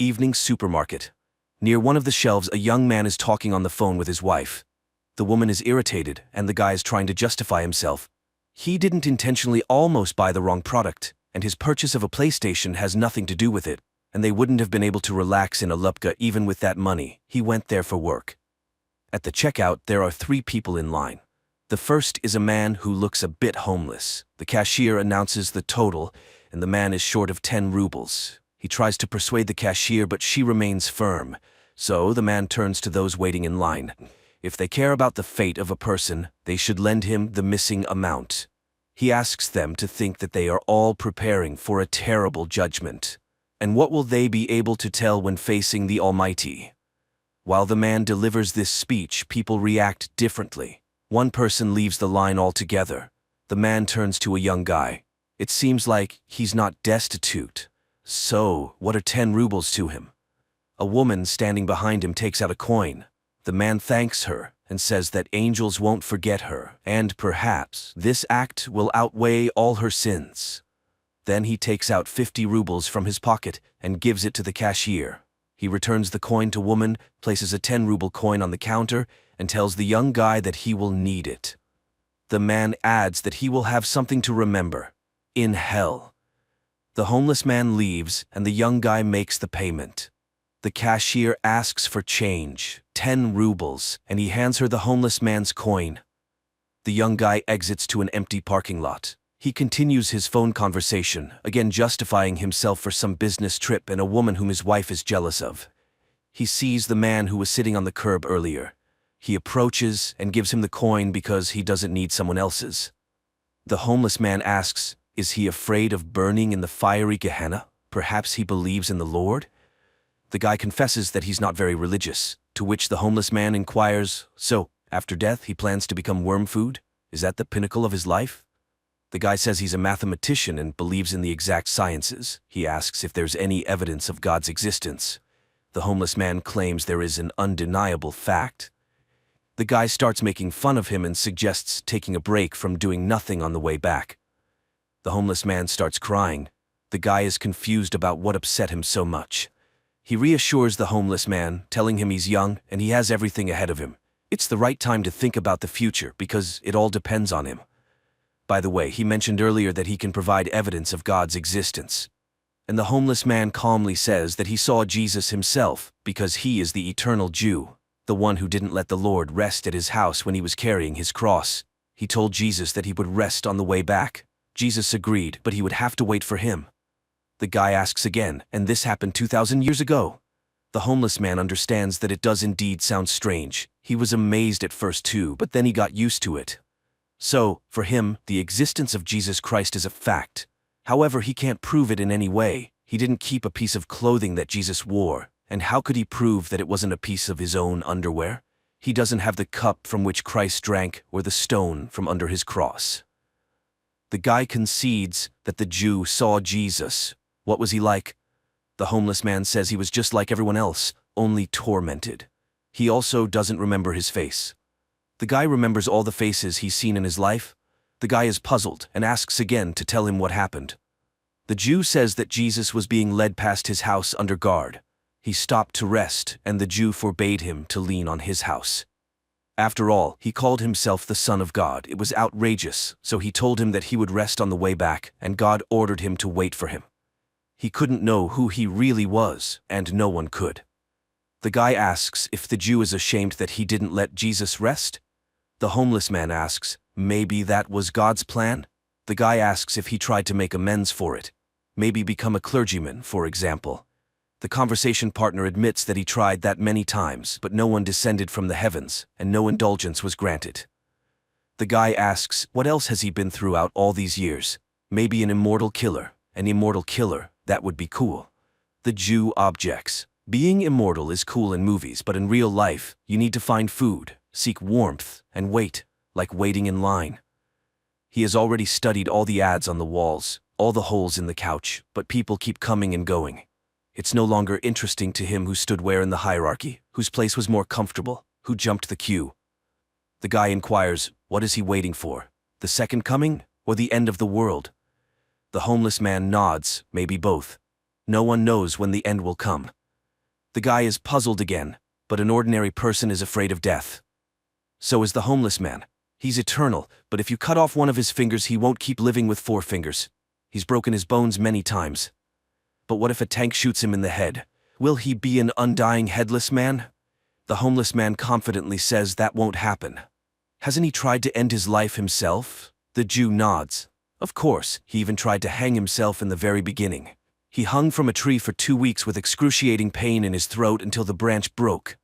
Evening supermarket. Near one of the shelves, a young man is talking on the phone with his wife. The woman is irritated, and the guy is trying to justify himself. He didn't intentionally almost buy the wrong product, and his purchase of a PlayStation has nothing to do with it, and they wouldn't have been able to relax in a Lupka even with that money. He went there for work. At the checkout, there are 3 people in line. The first is a man who looks a bit homeless. The cashier announces the total, and the man is short of 10 rubles. He tries to persuade the cashier, but she remains firm. So the man turns to those waiting in line. If they care about the fate of a person, they should lend him the missing amount. He asks them to think that they are all preparing for a terrible judgment. And what will they be able to tell when facing the Almighty? While the man delivers this speech, people react differently. One person leaves the line altogether. The man turns to a young guy. It seems like he's not destitute. So, what are 10 rubles to him? A woman standing behind him takes out a coin. The man thanks her and says that angels won't forget her, and perhaps this act will outweigh all her sins. Then he takes out 50 rubles from his pocket and gives it to the cashier. He returns the coin to woman, places a 10-ruble coin on the counter, and tells the young guy that he will need it. The man adds that he will have something to remember in hell. The homeless man leaves, and the young guy makes the payment. The cashier asks for change, 10 rubles, and he hands her the homeless man's coin. The young guy exits to an empty parking lot. He continues his phone conversation, again justifying himself for some business trip and a woman whom his wife is jealous of. He sees the man who was sitting on the curb earlier. He approaches and gives him the coin because he doesn't need someone else's. The homeless man asks, is he afraid of burning in the fiery Gehenna? Perhaps he believes in the Lord? The guy confesses that he's not very religious, to which the homeless man inquires, so, after death he plans to become worm food? Is that the pinnacle of his life? The guy says he's a mathematician and believes in the exact sciences. He asks if there's any evidence of God's existence. The homeless man claims there is an undeniable fact. The guy starts making fun of him and suggests taking a break from doing nothing on the way back. The homeless man starts crying. The guy is confused about what upset him so much. He reassures the homeless man, telling him he's young and he has everything ahead of him. It's the right time to think about the future because it all depends on him. By the way, he mentioned earlier that he can provide evidence of God's existence. And the homeless man calmly says that he saw Jesus himself because he is the eternal Jew, the one who didn't let the Lord rest at his house when he was carrying his cross. He told Jesus that he would rest on the way back. Jesus agreed, but he would have to wait for him. The guy asks again, and this happened 2,000 years ago. The homeless man understands that it does indeed sound strange. He was amazed at first too, but then he got used to it. So, for him, the existence of Jesus Christ is a fact. However, he can't prove it in any way. He didn't keep a piece of clothing that Jesus wore, and how could he prove that it wasn't a piece of his own underwear? He doesn't have the cup from which Christ drank or the stone from under his cross. The guy concedes that the Jew saw Jesus. What was he like? The homeless man says he was just like everyone else, only tormented. He also doesn't remember his face. The guy remembers all the faces he's seen in his life. The guy is puzzled and asks again to tell him what happened. The Jew says that Jesus was being led past his house under guard. He stopped to rest, and the Jew forbade him to lean on his house. After all, he called himself the Son of God. It was outrageous, so he told him that he would rest on the way back, and God ordered him to wait for him. He couldn't know who he really was, and no one could. The guy asks if the Jew is ashamed that he didn't let Jesus rest. The homeless man asks, maybe that was God's plan? The guy asks if he tried to make amends for it. Maybe become a clergyman, for example. The conversation partner admits that he tried that many times, but no one descended from the heavens, and no indulgence was granted. The guy asks, what else has he been throughout all these years? Maybe an immortal killer. An immortal killer, that would be cool. The Jew objects. Being immortal is cool in movies, but in real life, you need to find food, seek warmth, and wait, like waiting in line. He has already studied all the ads on the walls, all the holes in the couch, but people keep coming and going. It's no longer interesting to him who stood where in the hierarchy, whose place was more comfortable, who jumped the queue. The guy inquires, what is he waiting for? The second coming, or the end of the world? The homeless man nods, maybe both. No one knows when the end will come. The guy is puzzled again, but an ordinary person is afraid of death. So is the homeless man. He's eternal, but if you cut off one of his fingers, he won't keep living with 4 fingers. He's broken his bones many times. But what if a tank shoots him in the head? Will he be an undying headless man? The homeless man confidently says that won't happen. Hasn't he tried to end his life himself? The Jew nods. Of course, he even tried to hang himself in the very beginning. He hung from a tree for 2 weeks with excruciating pain in his throat until the branch broke.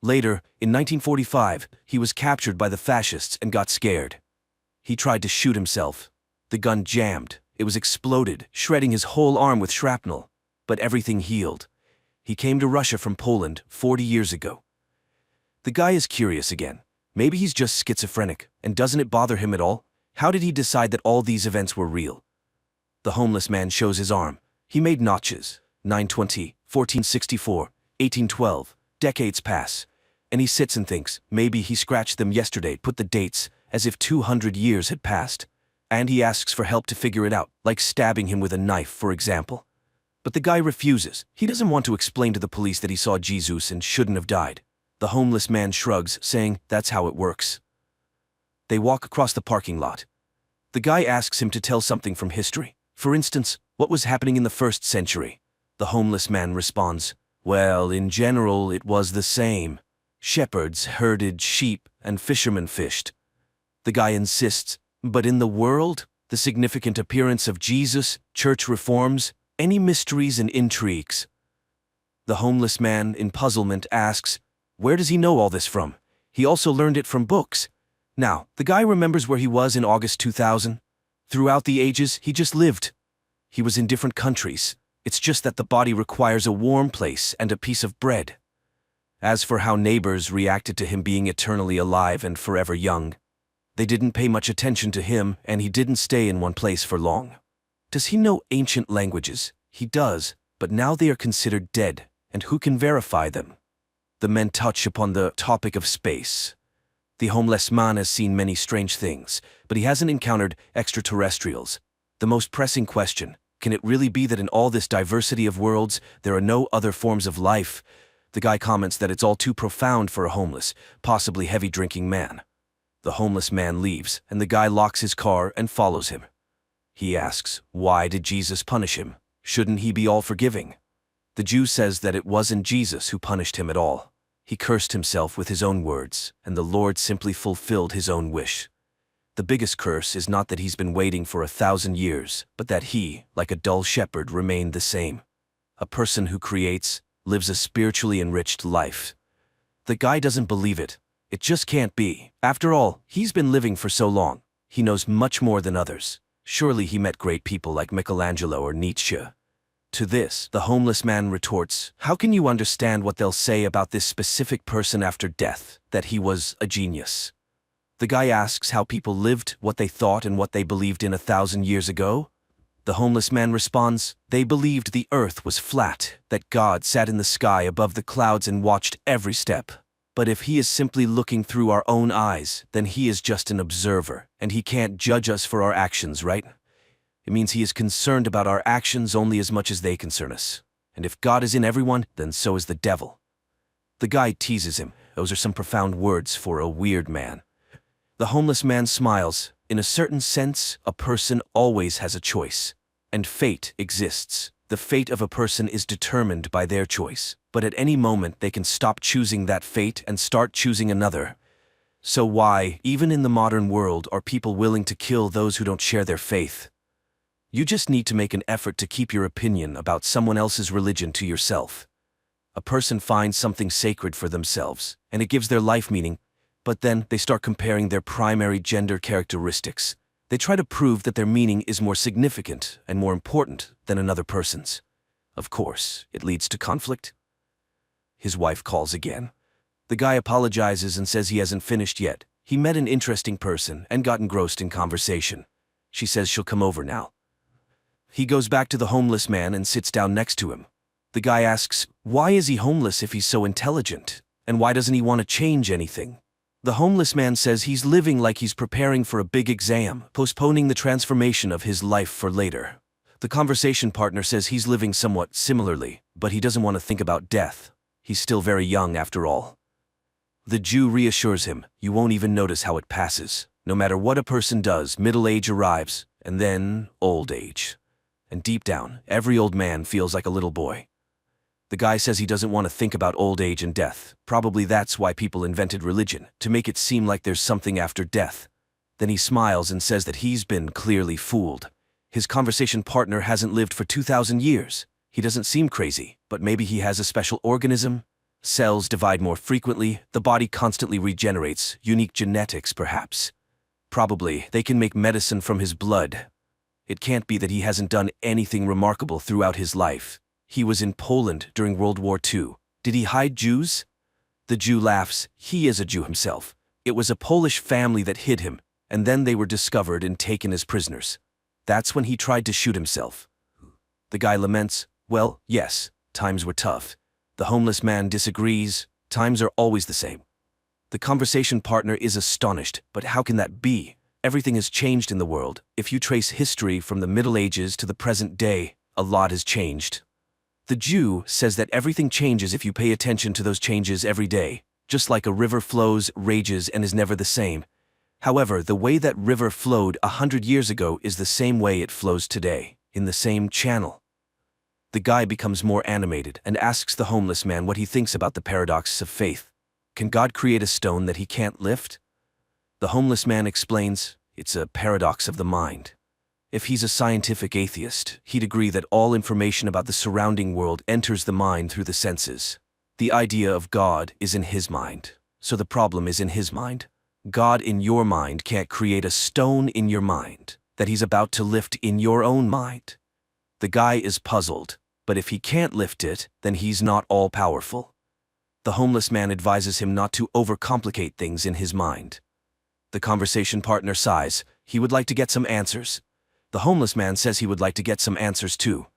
Later, in 1945, he was captured by the fascists and got scared. He tried to shoot himself. The gun jammed. It was exploded, shredding his whole arm with shrapnel. But everything healed. He came to Russia from Poland 40 years ago. The guy is curious again. Maybe he's just schizophrenic, and doesn't it bother him at all? How did he decide that all these events were real? The homeless man shows his arm. He made notches. 920, 1464, 1812. Decades pass. And he sits and thinks, maybe he scratched them yesterday, put the dates, as if 200 years had passed. And he asks for help to figure it out, like stabbing him with a knife, for example. But the guy refuses. He doesn't want to explain to the police that he saw Jesus and shouldn't have died. The homeless man shrugs, saying, that's how it works. They walk across the parking lot. The guy asks him to tell something from history. For instance, what was happening in the 1st century? The homeless man responds, well, in general, it was the same. Shepherds herded sheep and fishermen fished. The guy insists, but in the world, the significant appearance of Jesus, church reforms, any mysteries and intrigues? The homeless man, in puzzlement, asks, where does he know all this from? He also learned it from books. Now, the guy remembers where he was in August 2000. Throughout the ages, he just lived. He was in different countries. It's just that the body requires a warm place and a piece of bread. As for how neighbors reacted to him being eternally alive and forever young, they didn't pay much attention to him, and he didn't stay in one place for long. Does he know ancient languages? He does, but now they are considered dead, and who can verify them? The men touch upon the topic of space. The homeless man has seen many strange things, but he hasn't encountered extraterrestrials. The most pressing question, can it really be that in all this diversity of worlds, there are no other forms of life? The guy comments that it's all too profound for a homeless, possibly heavy-drinking man. The homeless man leaves, and the guy locks his car and follows him. He asks, why did Jesus punish him? Shouldn't he be all-forgiving? The Jew says that it wasn't Jesus who punished him at all. He cursed himself with his own words, and the Lord simply fulfilled his own wish. The biggest curse is not that he's been waiting for 1,000 years, but that he, like a dull shepherd, remained the same. A person who creates, lives a spiritually enriched life. The guy doesn't believe it. It just can't be. After all, he's been living for so long. He knows much more than others. Surely he met great people like Michelangelo or Nietzsche. To this, the homeless man retorts, how can you understand what they'll say about this specific person after death, that he was a genius? The guy asks how people lived, what they thought and what they believed in 1,000 years ago. The homeless man responds, they believed the earth was flat, that God sat in the sky above the clouds and watched every step. But if he is simply looking through our own eyes, then he is just an observer, and he can't judge us for our actions, right? It means he is concerned about our actions only as much as they concern us. And if God is in everyone, then so is the devil. The guy teases him. Those are some profound words for a weird man. The homeless man smiles. In a certain sense, a person always has a choice. And fate exists. The fate of a person is determined by their choice. But at any moment they can stop choosing that fate and start choosing another. So why, even in the modern world, are people willing to kill those who don't share their faith? You just need to make an effort to keep your opinion about someone else's religion to yourself. A person finds something sacred for themselves, and it gives their life meaning, but then they start comparing their primary gender characteristics. They try to prove that their meaning is more significant and more important than another person's. Of course, it leads to conflict. His wife calls again. The guy apologizes and says he hasn't finished yet. He met an interesting person and got engrossed in conversation. She says she'll come over now. He goes back to the homeless man and sits down next to him. The guy asks, why is he homeless if he's so intelligent? And why doesn't he want to change anything? The homeless man says he's living like he's preparing for a big exam, postponing the transformation of his life for later. The conversation partner says he's living somewhat similarly, but he doesn't want to think about death. He's still very young after all. The Jew reassures him, you won't even notice how it passes. No matter what a person does, middle age arrives, and then old age. And deep down, every old man feels like a little boy. The guy says he doesn't want to think about old age and death. Probably that's why people invented religion, to make it seem like there's something after death. Then he smiles and says that he's been clearly fooled. His conversation partner hasn't lived for 2,000 years. He doesn't seem crazy, but maybe he has a special organism. Cells divide more frequently, the body constantly regenerates, unique genetics perhaps. Probably they can make medicine from his blood. It can't be that he hasn't done anything remarkable throughout his life. He was in Poland during World War II. Did he hide Jews? The Jew laughs. He is a Jew himself. It was a Polish family that hid him, and then they were discovered and taken as prisoners. That's when he tried to shoot himself. The guy laments, well, yes, times were tough. The homeless man disagrees. Times are always the same. The conversation partner is astonished, but how can that be? Everything has changed in the world. If you trace history from the Middle Ages to the present day, a lot has changed. The Jew says that everything changes if you pay attention to those changes every day, just like a river flows, rages, and is never the same. However, the way that river flowed 100 years ago is the same way it flows today, in the same channel. The guy becomes more animated and asks the homeless man what he thinks about the paradox of faith. Can God create a stone that he can't lift? The homeless man explains, it's a paradox of the mind. If he's a scientific atheist, he'd agree that all information about the surrounding world enters the mind through the senses. The idea of God is in his mind, so the problem is in his mind. God in your mind can't create a stone in your mind that he's about to lift in your own mind. The guy is puzzled, but if he can't lift it, then he's not all-powerful. The homeless man advises him not to overcomplicate things in his mind. The conversation partner sighs. He would like to get some answers. The homeless man says he would like to get some answers too.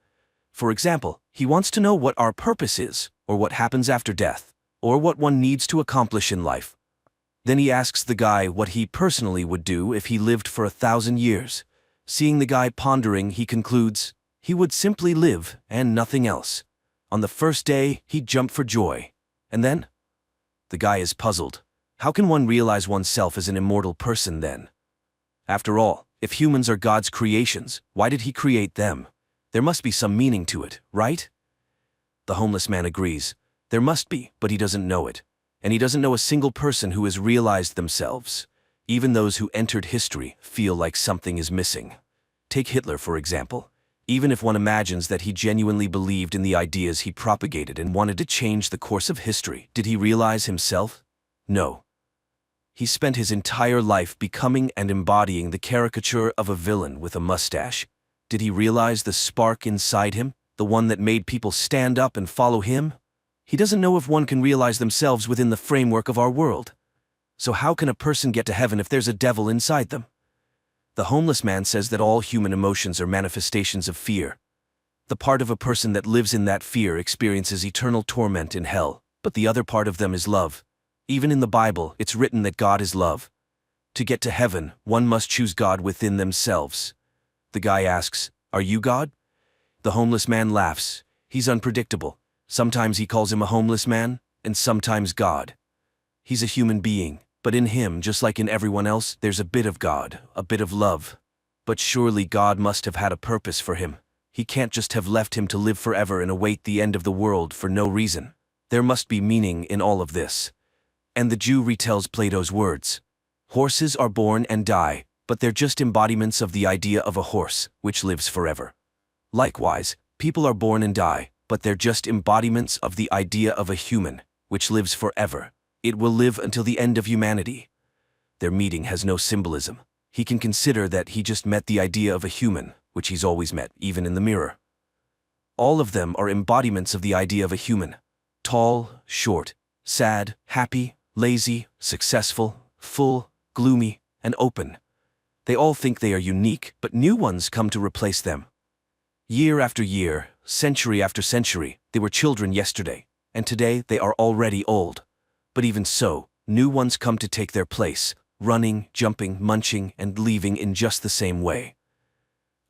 For example, he wants to know what our purpose is, or what happens after death, or what one needs to accomplish in life. Then he asks the guy what he personally would do if he lived for 1,000 years. Seeing the guy pondering, he concludes, he would simply live and nothing else. On the first day, he'd jump for joy. And then? The guy is puzzled. How can one realize oneself as an immortal person then? After all, if humans are God's creations, why did he create them? There must be some meaning to it, right? The homeless man agrees. There must be, but he doesn't know it. And he doesn't know a single person who has realized themselves. Even those who entered history feel like something is missing. Take Hitler, for example. Even if one imagines that he genuinely believed in the ideas he propagated and wanted to change the course of history, did he realize himself? No. He spent his entire life becoming and embodying the caricature of a villain with a mustache. Did he realize the spark inside him, the one that made people stand up and follow him? He doesn't know if one can realize themselves within the framework of our world. So how can a person get to heaven if there's a devil inside them? The homeless man says that all human emotions are manifestations of fear. The part of a person that lives in that fear experiences eternal torment in hell, but the other part of them is love. Even in the Bible, it's written that God is love. To get to heaven, one must choose God within themselves. The guy asks, are you God? The homeless man laughs. He's unpredictable. Sometimes he calls him a homeless man, and sometimes God. He's a human being, but in him, just like in everyone else, there's a bit of God, a bit of love. But surely God must have had a purpose for him. He can't just have left him to live forever and await the end of the world for no reason. There must be meaning in all of this. And the Jew retells Plato's words. Horses are born and die, but they're just embodiments of the idea of a horse, which lives forever. Likewise, people are born and die, but they're just embodiments of the idea of a human, which lives forever. It will live until the end of humanity. Their meeting has no symbolism. He can consider that he just met the idea of a human, which he's always met, even in the mirror. All of them are embodiments of the idea of a human. Tall, short, sad, happy, lazy, successful, full, gloomy, and open. They all think they are unique, but new ones come to replace them. Year after year, century after century, they were children yesterday, and today they are already old. But even so, new ones come to take their place, running, jumping, munching, and leaving in just the same way.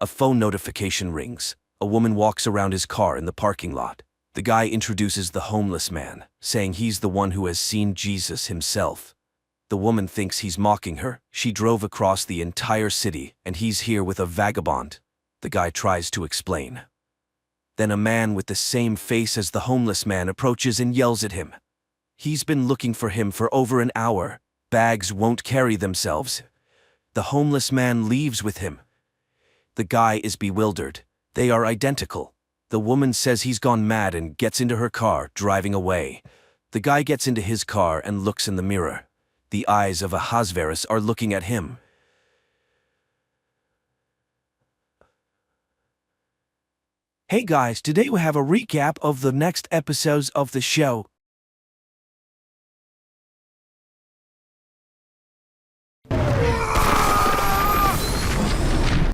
A phone notification rings. A woman walks around his car in the parking lot. The guy introduces the homeless man, saying he's the one who has seen Jesus himself. The woman thinks he's mocking her. She drove across the entire city, and he's here with a vagabond. The guy tries to explain. Then a man with the same face as the homeless man approaches and yells at him. He's been looking for him for over an hour. Bags won't carry themselves. The homeless man leaves with him. The guy is bewildered. They are identical. The woman says he's gone mad and gets into her car, driving away. The guy gets into his car and looks in the mirror. The eyes of Ahasverus are looking at him. Hey guys, today we have a recap of the next episodes of the show.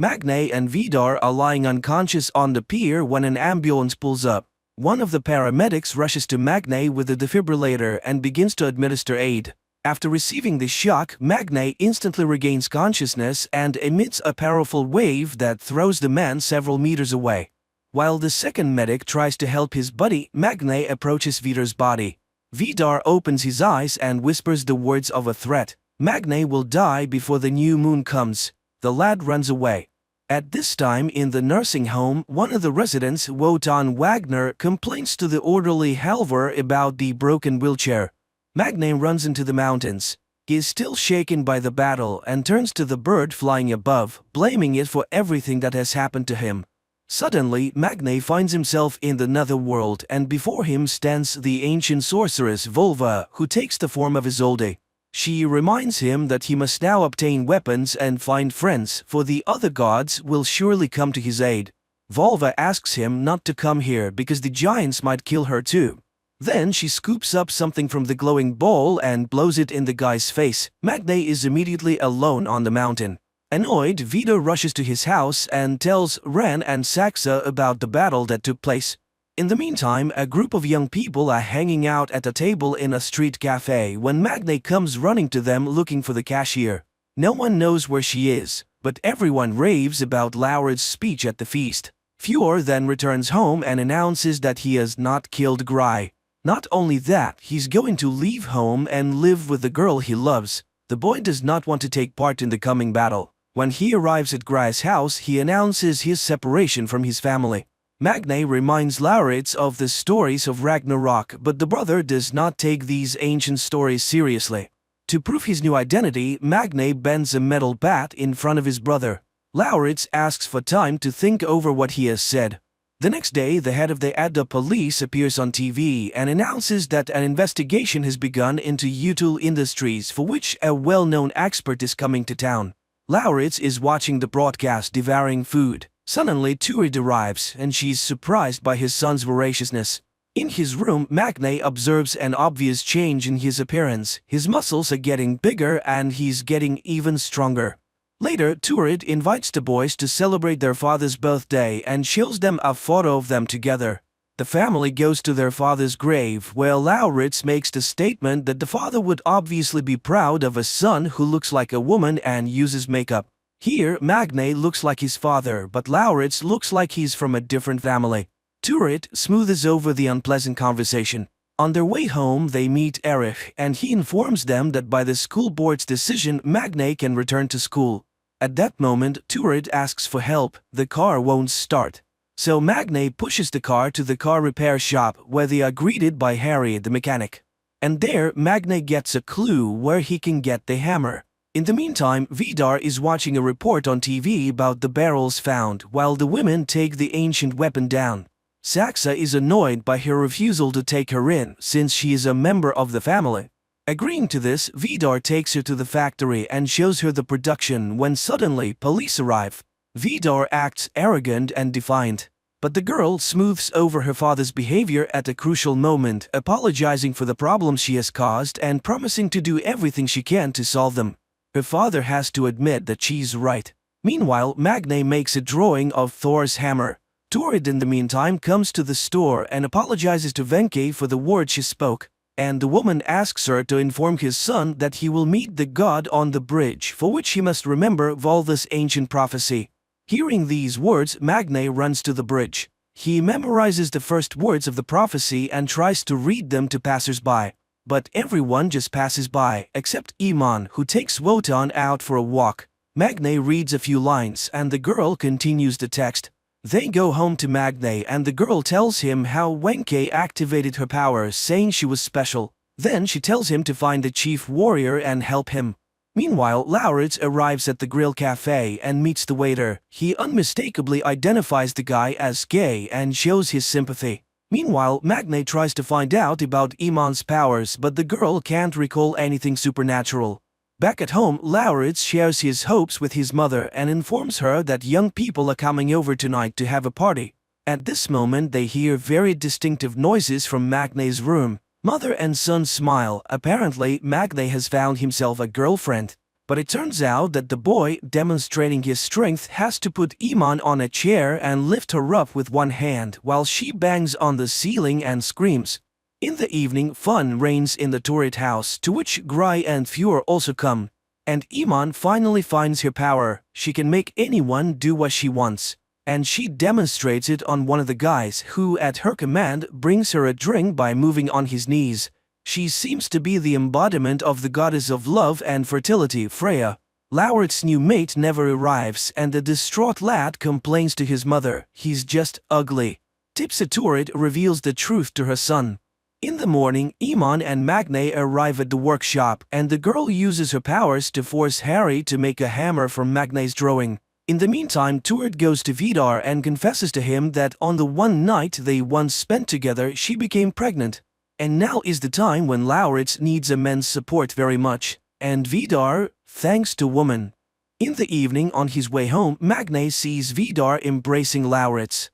Magne and Vidar are lying unconscious on the pier when an ambulance pulls up. One of the paramedics rushes to Magne with a defibrillator and begins to administer aid. After receiving the shock, Magne instantly regains consciousness and emits a powerful wave that throws the man several meters away. While the second medic tries to help his buddy, Magne approaches Vidar's body. Vidar opens his eyes and whispers the words of a threat. Magne will die before the new moon comes. The lad runs away. At this time in the nursing home, one of the residents, Wotan Wagner, complains to the orderly Halvor about the broken wheelchair. Magne runs into the mountains. He is still shaken by the battle and turns to the bird flying above, blaming it for everything that has happened to him. Suddenly, Magne finds himself in the netherworld, and before him stands the ancient sorceress Volva, who takes the form of Isolde. She reminds him that he must now obtain weapons and find friends, for the other gods will surely come to his aid. Volva asks him not to come here because the giants might kill her too. Then she scoops up something from the glowing bowl and blows it in the guy's face. Magne is immediately alone on the mountain. Annoyed, Vidar rushes to his house and tells Ren and Saxa about the battle that took place. In the meantime, a group of young people are hanging out at a table in a street cafe when Magne comes running to them looking for the cashier. No one knows where she is, but everyone raves about Laurid's speech at the feast. Fjord then returns home and announces that he has not killed Gry. Not only that, he's going to leave home and live with the girl he loves. The boy does not want to take part in the coming battle. When he arrives at Gry's house, he announces his separation from his family. Magne reminds Lauritz of the stories of Ragnarok, but the brother does not take these ancient stories seriously. To prove his new identity, Magne bends a metal bat in front of his brother. Lauritz asks for time to think over what he has said. The next day, the head of the Adda police appears on TV and announces that an investigation has begun into Utul Industries, for which a well-known expert is coming to town. Lauritz is watching the broadcast, devouring food. Suddenly, Turid arrives, and she's surprised by his son's voraciousness. In his room, Magne observes an obvious change in his appearance. His muscles are getting bigger, and he's getting even stronger. Later, Turid invites the boys to celebrate their father's birthday and shows them a photo of them together. The family goes to their father's grave, where Lauritz makes the statement that the father would obviously be proud of a son who looks like a woman and uses makeup. Here, Magne looks like his father, but Lauritz looks like he's from a different family. Turid smoothes over the unpleasant conversation. On their way home, they meet Erich, and he informs them that by the school board's decision, Magne can return to school. At that moment, Turid asks for help. The car won't start. So Magne pushes the car to the car repair shop, where they are greeted by Harry, the mechanic. And there, Magne gets a clue where he can get the hammer. In the meantime, Vidar is watching a report on TV about the barrels found, while the women take the ancient weapon down. Saxa is annoyed by her refusal to take her in, since she is a member of the family. Agreeing to this, Vidar takes her to the factory and shows her the production when suddenly police arrive. Vidar acts arrogant and defiant. But the girl smooths over her father's behavior at a crucial moment, apologizing for the problems she has caused and promising to do everything she can to solve them. Her father has to admit that she's right. Meanwhile, Magne makes a drawing of Thor's hammer. Turid in the meantime comes to the store and apologizes to Venke for the words she spoke, and the woman asks her to inform his son that he will meet the god on the bridge, for which he must remember Volva's ancient prophecy. Hearing these words, Magne runs to the bridge. He memorizes the first words of the prophecy and tries to read them to passers-by. But everyone just passes by, except Iman, who takes Wotan out for a walk. Magne reads a few lines and the girl continues the text. They go home to Magne and the girl tells him how Wenke activated her power, saying she was special. Then she tells him to find the chief warrior and help him. Meanwhile, Lauritz arrives at the grill cafe and meets the waiter. He unmistakably identifies the guy as gay and shows his sympathy. Meanwhile, Magne tries to find out about Iman's powers, but the girl can't recall anything supernatural. Back at home, Lauritz shares his hopes with his mother and informs her that young people are coming over tonight to have a party. At this moment, they hear very distinctive noises from Magne's room. Mother and son smile. Apparently, Magne has found himself a girlfriend. But it turns out that the boy, demonstrating his strength, has to put Iman on a chair and lift her up with one hand while she bangs on the ceiling and screams. In the evening, fun reigns in the turret house, to which Gry and Fjord also come. And Iman finally finds her power. She can make anyone do what she wants. And she demonstrates it on one of the guys who, at her command, brings her a drink by moving on his knees. She seems to be the embodiment of the goddess of love and fertility, Freya. Lauritz's new mate never arrives and the distraught lad complains to his mother. He's just ugly. Tipsa reveals the truth to her son. In the morning, Iman and Magne arrive at the workshop and the girl uses her powers to force Harry to make a hammer from Magne's drawing. In the meantime, Turid goes to Vidar and confesses to him that on the one night they once spent together, she became pregnant. And now is the time when Lauritz needs a man's support very much. And Vidar, thanks to woman. In the evening, on his way home, Magne sees Vidar embracing Lauritz.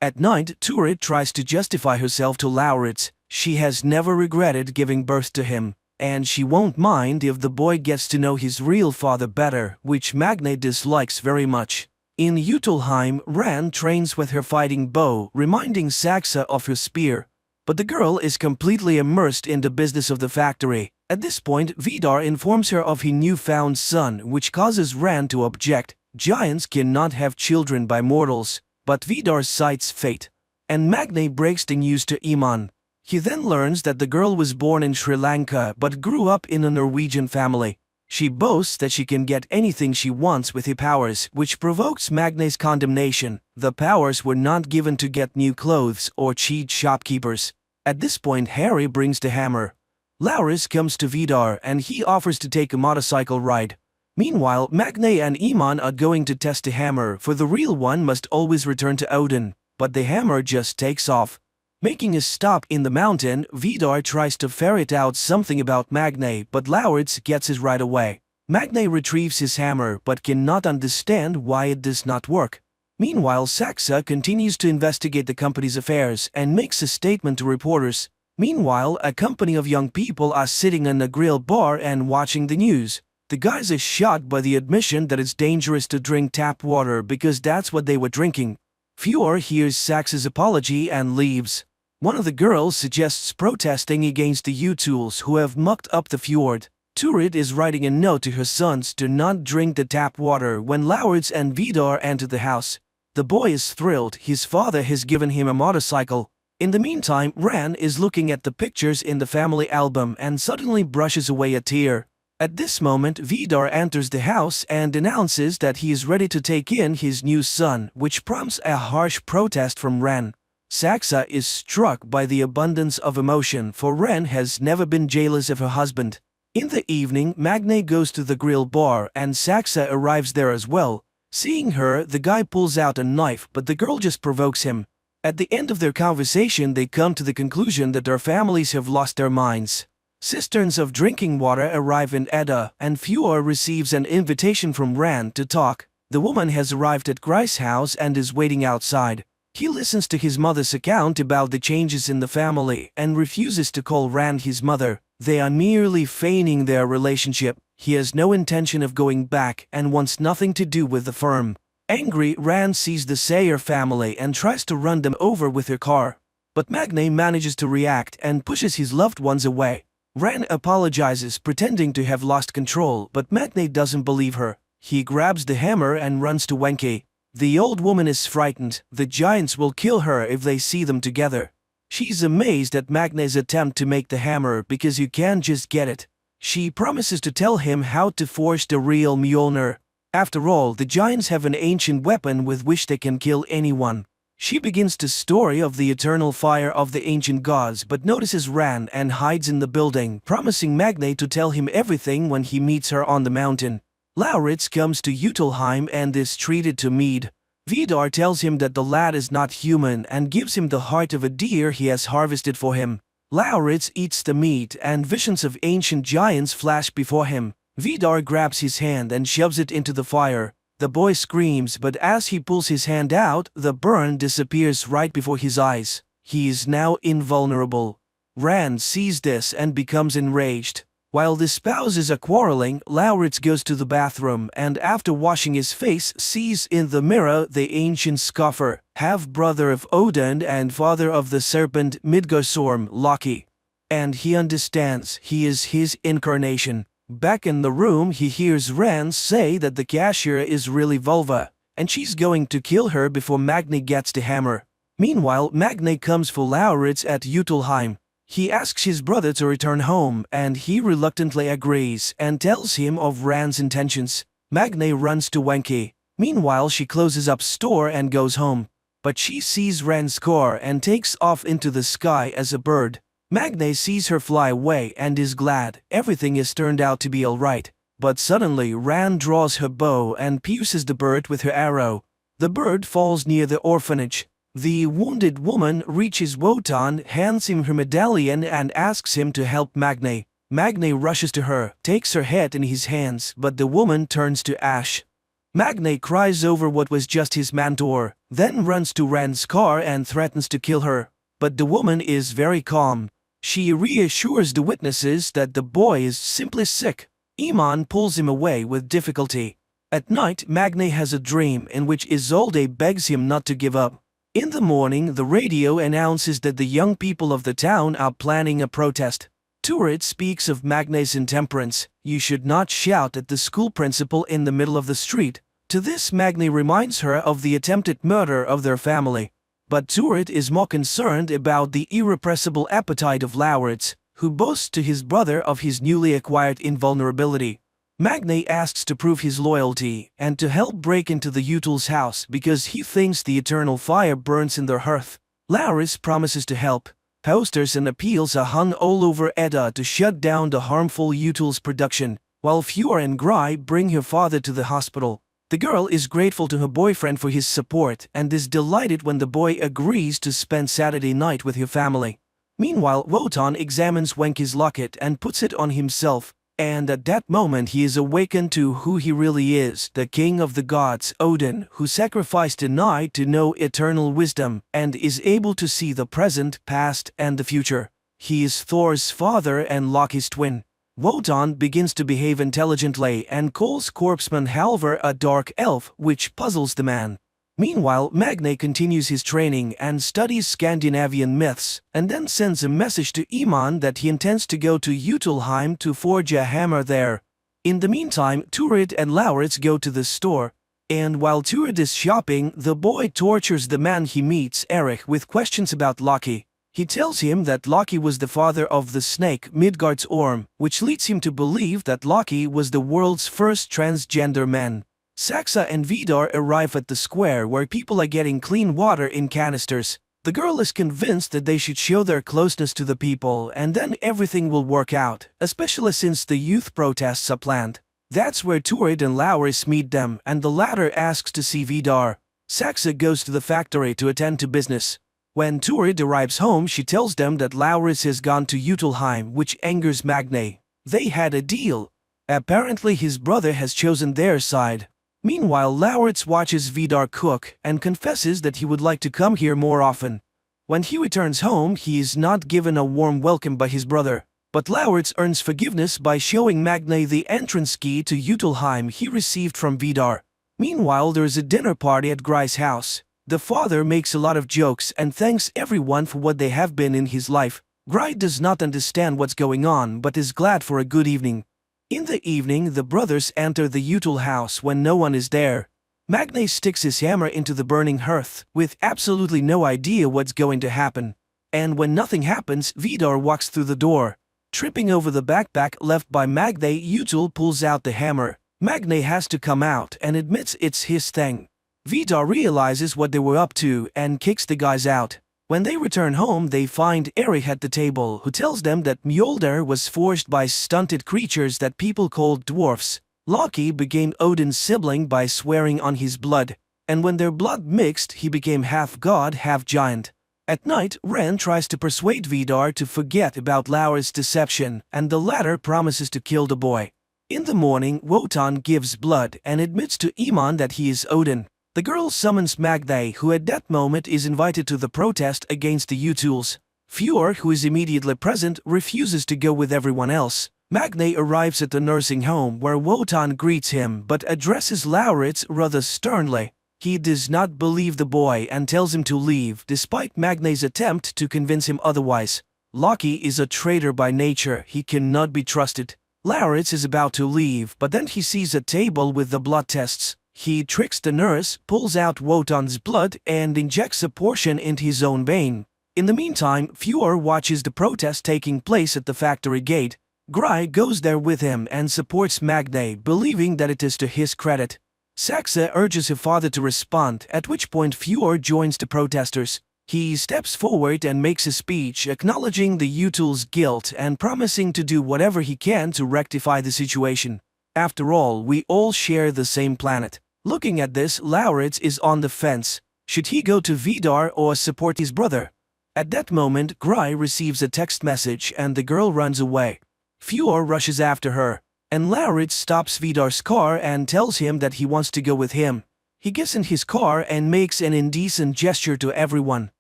At night, Turid tries to justify herself to Lauritz. She has never regretted giving birth to him. And she won't mind if the boy gets to know his real father better, which Magne dislikes very much. In Utelheim, Ran trains with her fighting bow, reminding Saxa of her spear. But the girl is completely immersed in the business of the factory. At this point, Vidar informs her of his newfound son, which causes Ran to object. Giants cannot have children by mortals, but Vidar cites fate. And Magne breaks the news to Iman. He then learns that the girl was born in Sri Lanka but grew up in a Norwegian family. She boasts that she can get anything she wants with her powers, which provokes Magne's condemnation. The powers were not given to get new clothes or cheat shopkeepers. At this point, Harry brings the hammer. Lauritz comes to Vidar and he offers to take a motorcycle ride. Meanwhile, Magne and Iman are going to test the hammer, for the real one must always return to Odin. But the hammer just takes off. Making a stop in the mountain, Vidar tries to ferret out something about Magne, but Lauritz gets it right away. Magne retrieves his hammer but cannot understand why it does not work. Meanwhile, Saxa continues to investigate the company's affairs and makes a statement to reporters. Meanwhile, a company of young people are sitting in a grill bar and watching the news. The guys are shocked by the admission that it's dangerous to drink tap water because that's what they were drinking. Fjord hears Saxa's apology and leaves. One of the girls suggests protesting against the Utuls who have mucked up the fjord. Turid is writing a note to her sons to not drink the tap water when Lauritz and Vidar enter the house. The boy is thrilled. His father has given him a motorcycle. In the meantime, Ran is looking at the pictures in the family album and suddenly brushes away a tear. At this moment, Vidar enters the house and announces that he is ready to take in his new son, which prompts a harsh protest from Ran. Saxa is struck by the abundance of emotion, for Ren has never been jealous of her husband. In the evening, Magne goes to the grill bar and Saxa arrives there as well. Seeing her, the guy pulls out a knife, but the girl just provokes him. At the end of their conversation, they come to the conclusion that their families have lost their minds. Cisterns of drinking water arrive in Edda, and Fjord receives an invitation from Ran to talk. The woman has arrived at Gry's house and is waiting outside. He listens to his mother's account about the changes in the family and refuses to call Ran his mother. They are merely feigning their relationship. He has no intention of going back and wants nothing to do with the firm. Angry, Ran sees the Sayer family and tries to run them over with her car. But Magne manages to react and pushes his loved ones away. Ran apologizes, pretending to have lost control, but Magne doesn't believe her. He grabs the hammer and runs to Wenke. The old woman is frightened. The giants will kill her if they see them together. She's amazed at Magne's attempt to make the hammer because you can't just get it. She promises to tell him how to forge the real Mjolnir. After all, the giants have an ancient weapon with which they can kill anyone. She begins the story of the eternal fire of the ancient gods but notices Rand and hides in the building, promising Magne to tell him everything when he meets her on the mountain. Lauritz comes to Utelheim and is treated to mead. Vidar tells him that the lad is not human and gives him the heart of a deer he has harvested for him. Lauritz eats the meat and visions of ancient giants flash before him. Vidar grabs his hand and shoves it into the fire. The boy screams, but as he pulls his hand out, the burn disappears right before his eyes. He is now invulnerable. Rand sees this and becomes enraged. While the spouses are quarreling, Lauritz goes to the bathroom and after washing his face sees in the mirror the ancient scoffer, half-brother of Odin and father of the serpent Midgardsorm, Loki. And he understands he is his incarnation. Back in the room he hears Rand say that the cashier is really Volva, and she's going to kill her before Magne gets the hammer. Meanwhile, Magne comes for Lauritz at Utelheim. He asks his brother to return home, and he reluctantly agrees and tells him of Rand's intentions. Magne runs to Wenke. Meanwhile, she closes up store and goes home. But she sees Rand's car and takes off into the sky as a bird. Magne sees her fly away and is glad everything has turned out to be alright. But suddenly Rand draws her bow and pierces the bird with her arrow. The bird falls near the orphanage. The wounded woman reaches Wotan, hands him her medallion and asks him to help Magne. Magne rushes to her, takes her head in his hands, but the woman turns to ash. Magne cries over what was just his mentor, then runs to Rand's car and threatens to kill her. But the woman is very calm. She reassures the witnesses that the boy is simply sick. Iman pulls him away with difficulty. At night, Magne has a dream in which Isolde begs him not to give up. In the morning, the radio announces that the young people of the town are planning a protest. Turid speaks of Magne's intemperance. You should not shout at the school principal in the middle of the street. To this, Magne reminds her of the attempted murder of their family. But Turid is more concerned about the irrepressible appetite of Lauritz, who boasts to his brother of his newly acquired invulnerability. Magne asks to prove his loyalty and to help break into the Utel's house because he thinks the eternal fire burns in their hearth. Lauritz promises to help. Posters and appeals are hung all over Edda to shut down the harmful Utel's production, while Fjord and Gry bring her father to the hospital. The girl is grateful to her boyfriend for his support and is delighted when the boy agrees to spend Saturday night with her family. Meanwhile, Wotan examines Wenke's locket and puts it on himself. And at that moment he is awakened to who he really is, the king of the gods, Odin, who sacrificed a night to know eternal wisdom, and is able to see the present, past, and the future. He is Thor's father and Loki's twin. Wotan begins to behave intelligently and calls Corpseman Halvor a dark elf, which puzzles the man. Meanwhile, Magne continues his training and studies Scandinavian myths, and then sends a message to Iman that he intends to go to Utelheim to forge a hammer there. In the meantime, Turid and Lauritz go to the store, and while Turid is shopping, the boy tortures the man he meets, Erich, with questions about Loki. He tells him that Loki was the father of the snake Midgardsorm, which leads him to believe that Loki was the world's first transgender man. Saxa and Vidar arrive at the square where people are getting clean water in canisters. The girl is convinced that they should show their closeness to the people and then everything will work out, especially since the youth protests are planned. That's where Turid and Lauritz meet them and the latter asks to see Vidar. Saxa goes to the factory to attend to business. When Turid arrives home, she tells them that Lauritz has gone to Utelheim, which angers Magne. They had a deal. Apparently his brother has chosen their side. Meanwhile, Lauritz watches Vidar cook and confesses that he would like to come here more often. When he returns home, he is not given a warm welcome by his brother. But Lauritz earns forgiveness by showing Magne the entrance key to Utelheim he received from Vidar. Meanwhile, there is a dinner party at Gry's house. The father makes a lot of jokes and thanks everyone for what they have been in his life. Gry does not understand what's going on but is glad for a good evening. In the evening, the brothers enter the Utel house when no one is there. Magne sticks his hammer into the burning hearth, with absolutely no idea what's going to happen. And when nothing happens, Vidar walks through the door. Tripping over the backpack left by Magne, Utul pulls out the hammer. Magne has to come out and admits it's his thing. Vidar realizes what they were up to and kicks the guys out. When they return home, they find Erich at the table, who tells them that Mjolnir was forged by stunted creatures that people called dwarfs. Loki became Odin's sibling by swearing on his blood, and when their blood mixed, he became half god, half giant. At night, Ren tries to persuade Vidar to forget about Laura's deception, and the latter promises to kill the boy. In the morning, Wotan gives blood and admits to Iman that he is Odin. The girl summons Magne, who at that moment is invited to the protest against the Utuls. Fjord, who is immediately present, refuses to go with everyone else. Magne arrives at the nursing home where Wotan greets him but addresses Lauritz rather sternly. He does not believe the boy and tells him to leave, despite Magne's attempt to convince him otherwise. Loki is a traitor by nature, he cannot be trusted. Lauritz is about to leave, but then he sees a table with the blood tests. He tricks the nurse, pulls out Wotan's blood, and injects a portion into his own vein. In the meantime, Fjord watches the protest taking place at the factory gate. Gry goes there with him and supports Magne, believing that it is to his credit. Saxa urges her father to respond, at which point Fjord joins the protesters. He steps forward and makes a speech acknowledging the Utul's guilt and promising to do whatever he can to rectify the situation. After all, we all share the same planet. Looking at this, Lauritz is on the fence. Should he go to Vidar or support his brother? At that moment, Gry receives a text message and the girl runs away. Fjord rushes after her, and Lauritz stops Vidar's car and tells him that he wants to go with him. He gets in his car and makes an indecent gesture to everyone.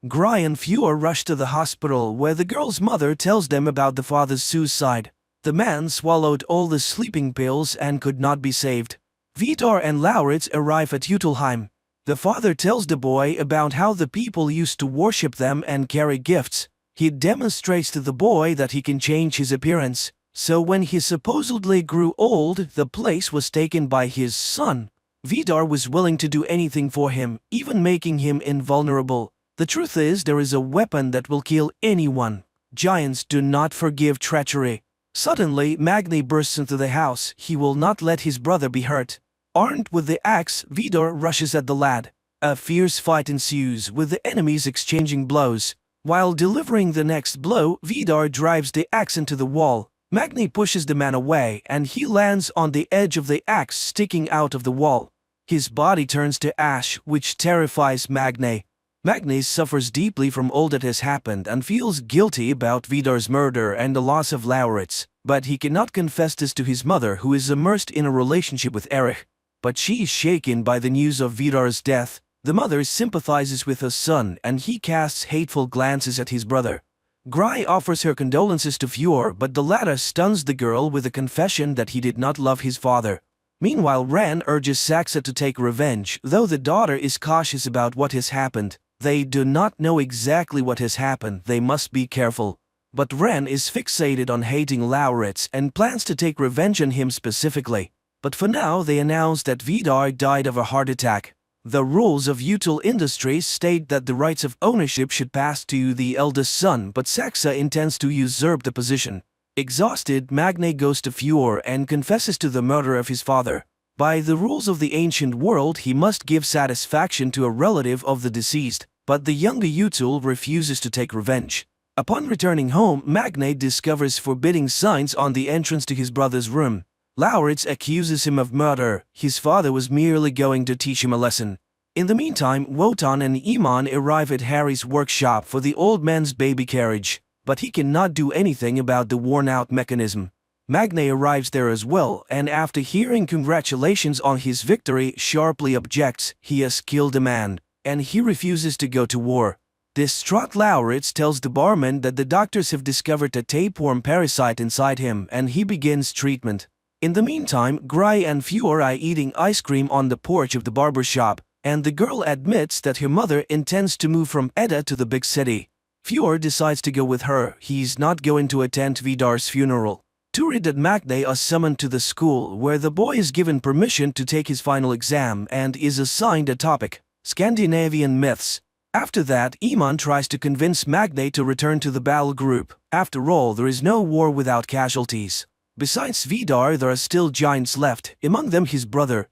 Gry and Fjord rush to the hospital where the girl's mother tells them about the father's suicide. The man swallowed all the sleeping pills and could not be saved. Vidar and Lauritz arrive at Utelheim. The father tells the boy about how the people used to worship them and carry gifts. He demonstrates to the boy that he can change his appearance. So when he supposedly grew old, the place was taken by his son. Vidar was willing to do anything for him, even making him invulnerable. The truth is, there is a weapon that will kill anyone. Giants do not forgive treachery. Suddenly, Magne bursts into the house. He will not let his brother be hurt. Armed with the axe, Vidar rushes at the lad. A fierce fight ensues, with the enemies exchanging blows. While delivering the next blow, Vidar drives the axe into the wall. Magne pushes the man away, and he lands on the edge of the axe sticking out of the wall. His body turns to ash, which terrifies Magne. Magne suffers deeply from all that has happened and feels guilty about Vidar's murder and the loss of Lauritz, but he cannot confess this to his mother, who is immersed in a relationship with Erich. But she is shaken by the news of Vidar's death. The mother sympathizes with her son and he casts hateful glances at his brother. Gry offers her condolences to Fjord, but the latter stuns the girl with a confession that he did not love his father. Meanwhile, Ren urges Saxa to take revenge, though the daughter is cautious about what has happened. They do not know exactly what has happened, they must be careful. But Ren is fixated on hating Lauritz and plans to take revenge on him specifically. But for now, they announce that Vidar died of a heart attack. The rules of Util Industries state that the rights of ownership should pass to the eldest son, but Saxa intends to usurp the position. Exhausted, Magne goes to Fjord and confesses to the murder of his father. By the rules of the ancient world, he must give satisfaction to a relative of the deceased, but the younger Util refuses to take revenge. Upon returning home, Magne discovers forbidding signs on the entrance to his brother's room. Lauritz accuses him of murder. His father was merely going to teach him a lesson. In the meantime, Wotan and Iman arrive at Harry's workshop for the old man's baby carriage, but he cannot do anything about the worn-out mechanism. Magne arrives there as well, and after hearing congratulations on his victory, sharply objects. He has killed a man, and he refuses to go to war. Distraught Lauritz tells the barman that the doctors have discovered a tapeworm parasite inside him, and he begins treatment. In the meantime, Gry and Fjord are eating ice cream on the porch of the barber shop, and the girl admits that her mother intends to move from Edda to the big city. Fjord decides to go with her. He's not going to attend Vidar's funeral. Turid and Magne are summoned to the school where the boy is given permission to take his final exam and is assigned a topic, Scandinavian myths. After that, Iman tries to convince Magne to return to the battle group. After all, there is no war without casualties. Besides Vidar, there are still giants left, among them his brother.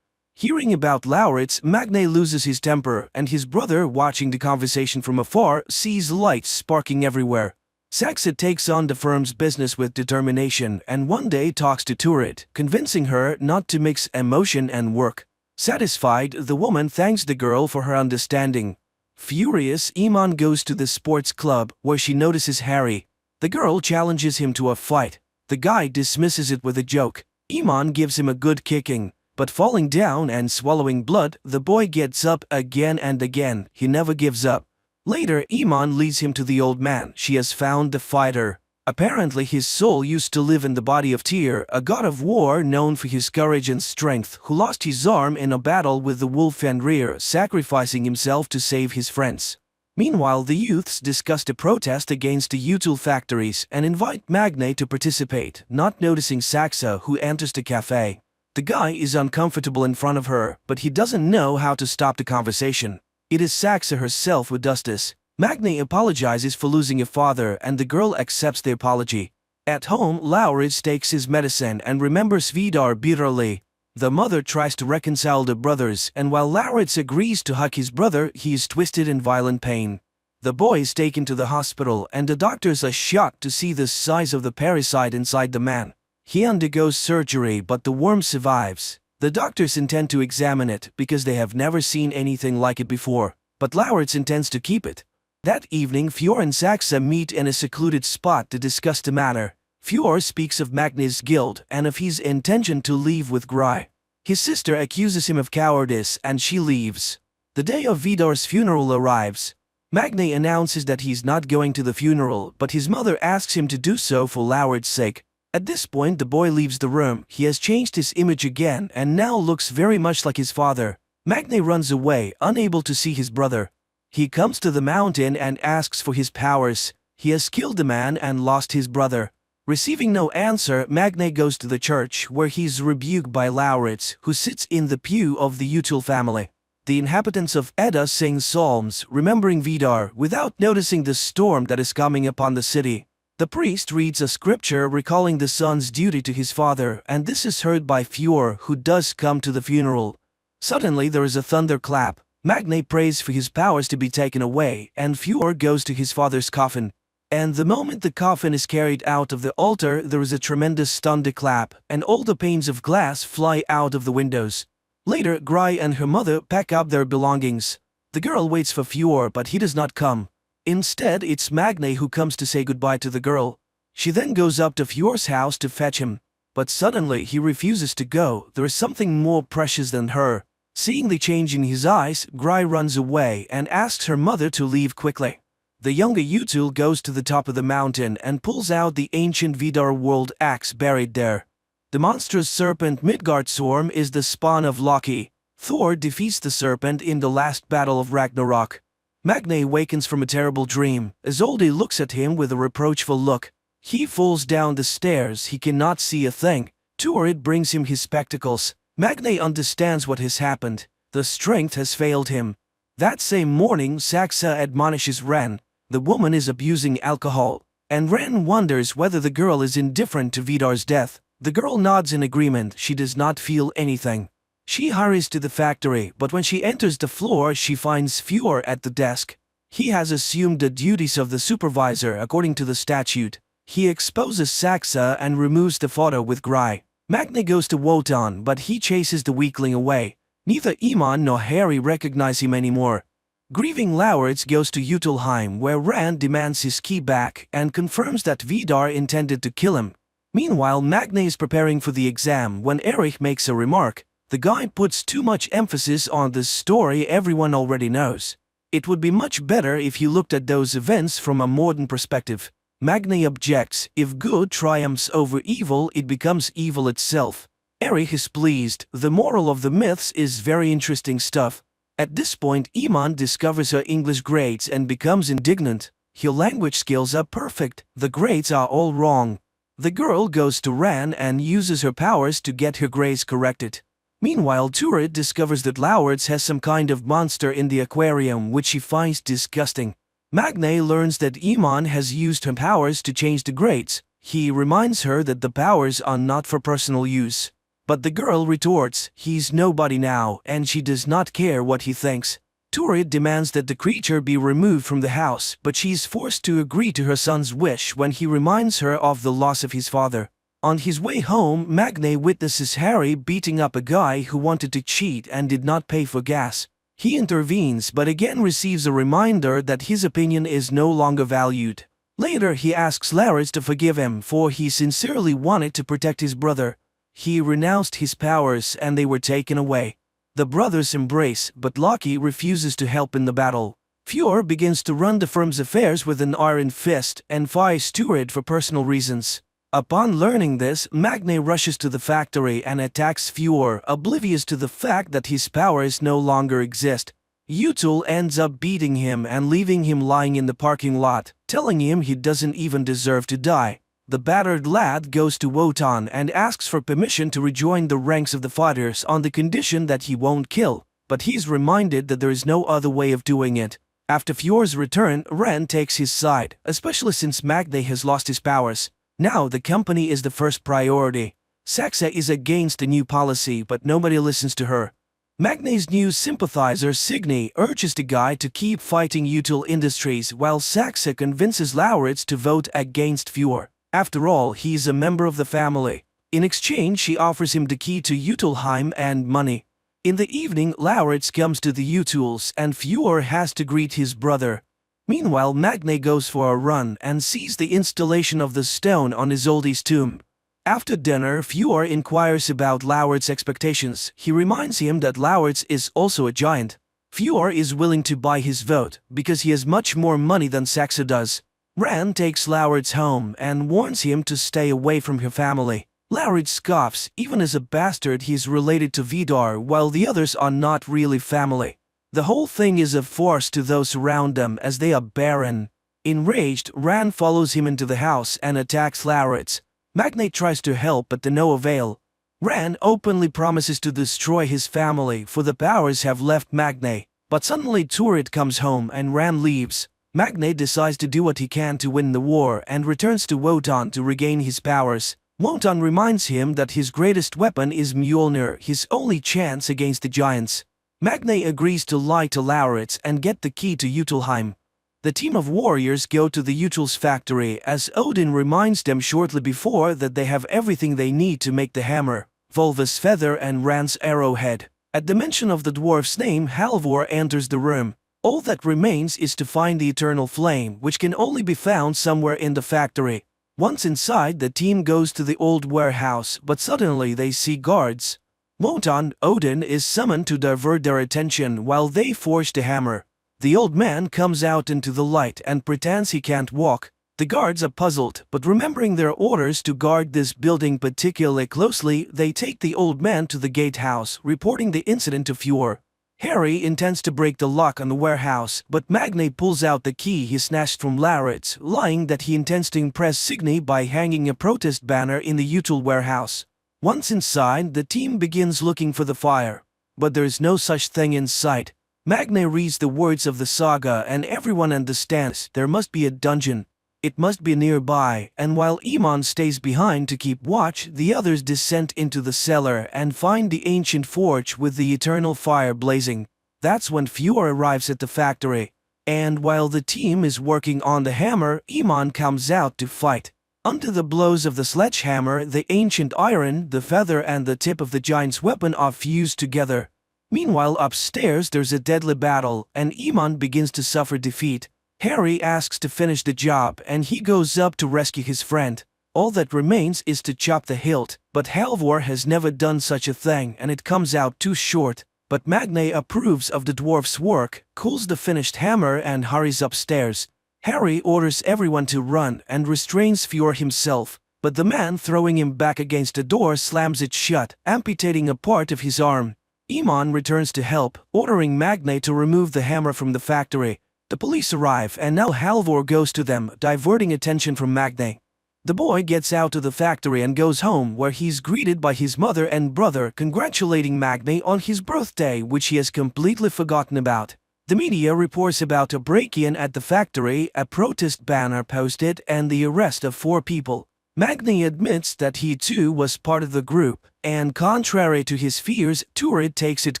Hearing about Lauritz, Magne loses his temper, and his brother, watching the conversation from afar, sees lights sparking everywhere. Saxa takes on the firm's business with determination and one day talks to Turid, convincing her not to mix emotion and work. Satisfied, the woman thanks the girl for her understanding. Furious, Iman goes to the sports club, where she notices Harry. The girl challenges him to a fight. The guy dismisses it with a joke. Iman gives him a good kicking, but falling down and swallowing blood, the boy gets up again and again. He never gives up. Later, Iman leads him to the old man. She has found the fighter. Apparently his soul used to live in the body of Tyr, a god of war known for his courage and strength, who lost his arm in a battle with the wolf Fenrir, sacrificing himself to save his friends. Meanwhile, the youths discuss a protest against the util factories and invite Magne to participate, not noticing Saxa, who enters the cafe. The guy is uncomfortable in front of her, but he doesn't know how to stop the conversation. It is Saxa herself who does this. Magne apologizes for losing a father and the girl accepts the apology. At home, Lauritz takes his medicine and remembers Vidar bitterly. The mother tries to reconcile the brothers, and while Lauritz agrees to hug his brother, he is twisted in violent pain. The boy is taken to the hospital and the doctors are shocked to see the size of the parasite inside the man. He undergoes surgery but the worm survives. The doctors intend to examine it because they have never seen anything like it before, but Lauritz intends to keep it. That evening, Fjord and Saxa meet in a secluded spot to discuss the matter. Fjord speaks of Magne's guilt and of his intention to leave with Gry. His sister accuses him of cowardice and she leaves. The day of Vidar's funeral arrives. Magne announces that he's not going to the funeral, but his mother asks him to do so for Lauritz's sake. At this point, the boy leaves the room. He has changed his image again and now looks very much like his father. Magne runs away, unable to see his brother. He comes to the mountain and asks for his powers. He has killed the man and lost his brother. Receiving no answer, Magne goes to the church, where he is rebuked by Lauritz, who sits in the pew of the Util family. The inhabitants of Edda sing psalms, remembering Vidar, without noticing the storm that is coming upon the city. The priest reads a scripture recalling the son's duty to his father, and this is heard by Fjord, who does come to the funeral. Suddenly there is a thunderclap. Magne prays for his powers to be taken away, and Fjord goes to his father's coffin. And the moment the coffin is carried out of the altar, there is a tremendous thunderclap, and all the panes of glass fly out of the windows. Later, Gry and her mother pack up their belongings. The girl waits for Fjord, but he does not come. Instead, it's Magne who comes to say goodbye to the girl. She then goes up to Fjord's house to fetch him. But suddenly he refuses to go. There is something more precious than her. Seeing the change in his eyes, Gry runs away and asks her mother to leave quickly. The younger Util goes to the top of the mountain and pulls out the ancient Vidar world axe buried there. The monstrous serpent Midgardsorm is the spawn of Loki. Thor defeats the serpent in the last battle of Ragnarok. Magne awakens from a terrible dream. Isolde looks at him with a reproachful look. He falls down the stairs. He cannot see a thing. Turid brings him his spectacles. Magne understands what has happened. The strength has failed him. That same morning, Saxa admonishes Ren. The woman is abusing alcohol, and Ren wonders whether the girl is indifferent to Vidar's death. The girl nods in agreement. She does not feel anything. She hurries to the factory, but when she enters the floor, she finds Fjord at the desk. He has assumed the duties of the supervisor according to the statute. He exposes Saxa and removes the photo with Gry. Magne goes to Wotan, but he chases the weakling away. Neither Iman nor Harry recognize him anymore. Grieving Lauritz goes to Utilheim, where Rand demands his key back and confirms that Vidar intended to kill him. Meanwhile, Magne is preparing for the exam when Erich makes a remark. The guy puts too much emphasis on this story everyone already knows. It would be much better if you looked at those events from a modern perspective. Magne objects. If good triumphs over evil, it becomes evil itself. Erich is pleased. The moral of the myths is very interesting stuff. At this point, Iman discovers her English grades and becomes indignant. Her language skills are perfect. The grades are all wrong. The girl goes to Ran and uses her powers to get her grays corrected. Meanwhile, Turid discovers that Lauritz has some kind of monster in the aquarium which she finds disgusting. Magne learns that Iman has used her powers to change the grades. He reminds her that the powers are not for personal use. But the girl retorts, he's nobody now, and she does not care what he thinks. Turid demands that the creature be removed from the house, but she's forced to agree to her son's wish when he reminds her of the loss of his father. On his way home, Magne witnesses Harry beating up a guy who wanted to cheat and did not pay for gas. He intervenes but again receives a reminder that his opinion is no longer valued. Later he asks Lauritz to forgive him for he sincerely wanted to protect his brother. He renounced his powers and they were taken away. The brothers embrace, but Loki refuses to help in the battle. Fjord begins to run the firm's affairs with an iron fist and fires Turid for personal reasons. Upon learning this, Magne rushes to the factory and attacks Fjord, oblivious to the fact that his powers no longer exist. Utul ends up beating him and leaving him lying in the parking lot, telling him he doesn't even deserve to die. The battered lad goes to Wotan and asks for permission to rejoin the ranks of the fighters on the condition that he won't kill, but he's reminded that there is no other way of doing it. After Fjord's return, Ren takes his side, especially since Magne has lost his powers. Now the company is the first priority. Saxe is against the new policy, but nobody listens to her. Magne's new sympathizer Signy urges the guy to keep fighting Util Industries while Saxe convinces Lauritz to vote against Fjord. After all, he's a member of the family. In exchange, she offers him the key to Utilheim and money. In the evening, Lauritz comes to the Utils and Fjord has to greet his brother. Meanwhile, Magne goes for a run and sees the installation of the stone on Isolde's tomb. After dinner, Fjord inquires about Lauritz's expectations. He reminds him that Lauritz is also a giant. Fjord is willing to buy his vote because he has much more money than Saxe does. Ran takes Lauritz home and warns him to stay away from her family. Lauritz scoffs, even as a bastard he's related to Vidar while the others are not really family. The whole thing is a farce to those around them as they are barren. Enraged, Ran follows him into the house and attacks Lauritz. Magne tries to help but to no avail. Ran openly promises to destroy his family for the powers have left Magne. But suddenly Turid comes home and Ran leaves. Magne decides to do what he can to win the war and returns to Wotan to regain his powers. Wotan reminds him that his greatest weapon is Mjolnir, his only chance against the giants. Magne agrees to lie to Lauritz and get the key to Utilheim. The team of warriors go to the Util's factory as Odin reminds them shortly before that they have everything they need to make the hammer, Volva's feather and Ran's arrowhead. At the mention of the dwarf's name, Halvor enters the room. All that remains is to find the eternal flame, which can only be found somewhere in the factory. Once inside, the team goes to the old warehouse, but suddenly they see guards. Wotan, Odin, is summoned to divert their attention while they forge the hammer. The old man comes out into the light and pretends he can't walk. The guards are puzzled, but remembering their orders to guard this building particularly closely, they take the old man to the gatehouse, reporting the incident to Fjord. Harry intends to break the lock on the warehouse, but Magne pulls out the key he snatched from Lauritz, lying that he intends to impress Signy by hanging a protest banner in the Util warehouse. Once inside, the team begins looking for the fire. But there is no such thing in sight. Magne reads the words of the saga and everyone understands there must be a dungeon. It must be nearby, and while Iman stays behind to keep watch, the others descend into the cellar and find the ancient forge with the eternal fire blazing. That's when Fjord arrives at the factory. And while the team is working on the hammer, Iman comes out to fight. Under the blows of the sledgehammer, the ancient iron, the feather and the tip of the giant's weapon are fused together. Meanwhile, upstairs there's a deadly battle, and Iman begins to suffer defeat. Harry asks to finish the job, and he goes up to rescue his friend. All that remains is to chop the hilt, but Halvor has never done such a thing and it comes out too short. But Magne approves of the dwarf's work, cools the finished hammer and hurries upstairs. Harry orders everyone to run and restrains Fjord himself, but the man throwing him back against the door slams it shut, amputating a part of his arm. Iman returns to help, ordering Magne to remove the hammer from the factory. The police arrive and now Halvor goes to them, diverting attention from Magne. The boy gets out of the factory and goes home, where he's greeted by his mother and brother congratulating Magne on his birthday, which he has completely forgotten about. The media reports about a break-in at the factory, a protest banner posted, and the arrest of 4 people. Magne admits that he too was part of the group, and contrary to his fears, Turid takes it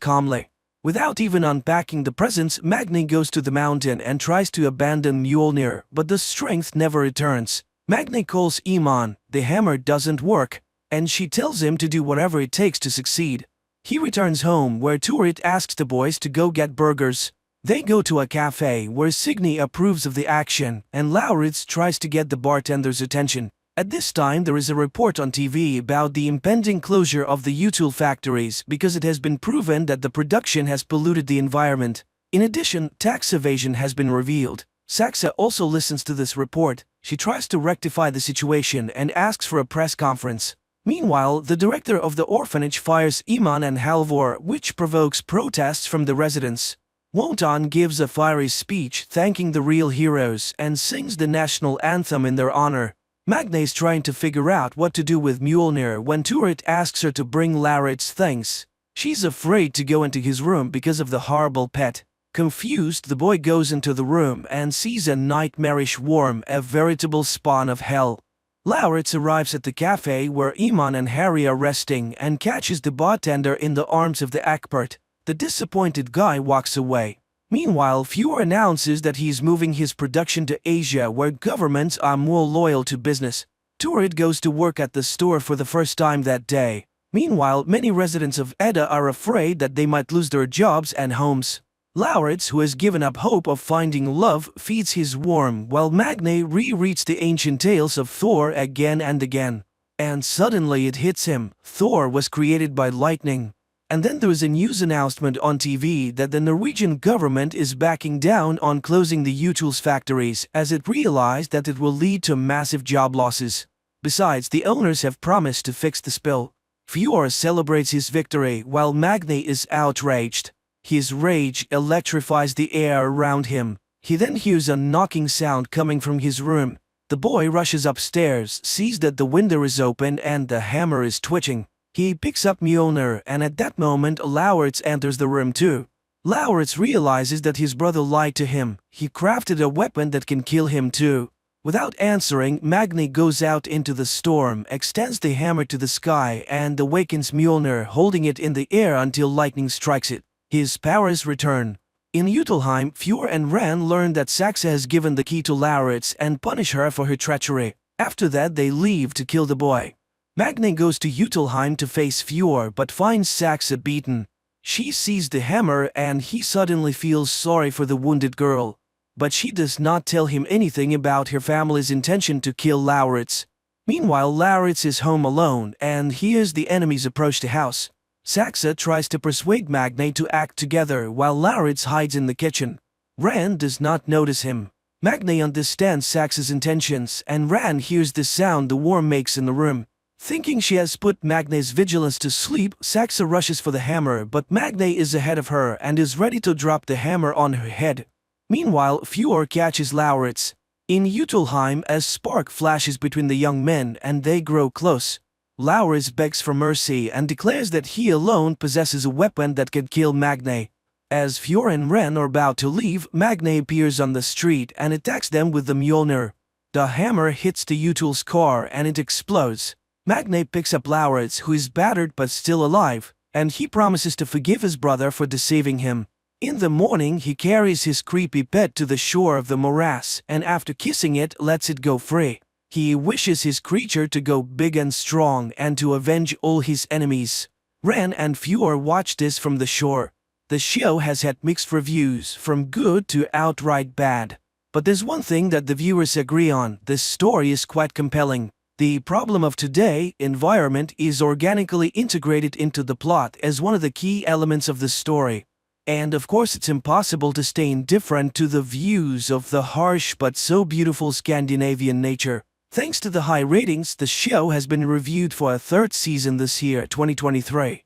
calmly. Without even unpacking the presents, Magne goes to the mountain and tries to abandon Mjolnir, but the strength never returns. Magne calls Iman, the hammer doesn't work, and she tells him to do whatever it takes to succeed. He returns home, where Turid asks the boys to go get burgers. They go to a cafe where Signy approves of the action, and Lauritz tries to get the bartender's attention. At this time, there is a report on TV about the impending closure of the Utul factories because it has been proven that the production has polluted the environment. In addition, tax evasion has been revealed. Saxa also listens to this report. She tries to rectify the situation and asks for a press conference. Meanwhile, the director of the orphanage fires Iman and Halvor, which provokes protests from the residents. Wotan gives a fiery speech thanking the real heroes and sings the national anthem in their honor. Magne is trying to figure out what to do with Mjolnir when Turid asks her to bring Lauritz things. She's afraid to go into his room because of the horrible pet. Confused, the boy goes into the room and sees a nightmarish worm, a veritable spawn of hell. Lauritz arrives at the cafe where Iman and Harry are resting and catches the bartender in the arms of the expert. The disappointed guy walks away. Meanwhile, Fjord announces that he is moving his production to Asia, where governments are more loyal to business. Turid goes to work at the store for the first time that day. Meanwhile, many residents of Edda are afraid that they might lose their jobs and homes. Lauritz, who has given up hope of finding love, feeds his worm, while Magne rereads the ancient tales of Thor again and again. And suddenly it hits him: Thor was created by lightning. And then there is a news announcement on TV that the Norwegian government is backing down on closing the Utul's factories, as it realized that it will lead to massive job losses. Besides, the owners have promised to fix the spill. Fjord celebrates his victory while Magne is outraged. His rage electrifies the air around him. He then hears a knocking sound coming from his room. The boy rushes upstairs, sees that the window is open and the hammer is twitching. He picks up Mjolnir, and at that moment Lauritz enters the room too. Lauritz realizes that his brother lied to him. He crafted a weapon that can kill him too. Without answering, Magne goes out into the storm, extends the hammer to the sky, and awakens Mjolnir, holding it in the air until lightning strikes it. His powers return. In Jotunheim, Fjord and Ran learn that Saxa has given the key to Lauritz and punish her for her treachery. After that, they leave to kill the boy. Magne goes to Jotunheim to face Fjord but finds Saxa beaten. She sees the hammer and he suddenly feels sorry for the wounded girl. But she does not tell him anything about her family's intention to kill Lauritz. Meanwhile, Lauritz is home alone and hears the enemies approach the house. Saxa tries to persuade Magne to act together while Lauritz hides in the kitchen. Ran does not notice him. Magne understands Saxa's intentions, and Ran hears the sound the worm makes in the room. Thinking she has put Magne's vigilance to sleep, Saxa rushes for the hammer, but Magne is ahead of her and is ready to drop the hammer on her head. Meanwhile, Fjord catches Lauritz. In Jotunheim, a spark flashes between the young men and they grow close. Lauritz begs for mercy and declares that he alone possesses a weapon that can kill Magne. As Fjord and Ren are about to leave, Magne appears on the street and attacks them with the Mjolnir. The hammer hits the Utul's car and it explodes. Magne picks up Lauritz, who is battered but still alive, and he promises to forgive his brother for deceiving him. In the morning, he carries his creepy pet to the shore of the morass and after kissing it, lets it go free. He wishes his creature to go big and strong and to avenge all his enemies. Ren and Fjord watch this from the shore. The show has had mixed reviews, from good to outright bad. But there's one thing that the viewers agree on: this story is quite compelling. The problem of today, environment, is organically integrated into the plot as one of the key elements of the story. And of course it's impossible to stay indifferent to the views of the harsh but so beautiful Scandinavian nature. Thanks to the high ratings, the show has been reviewed for a third season this year, 2023.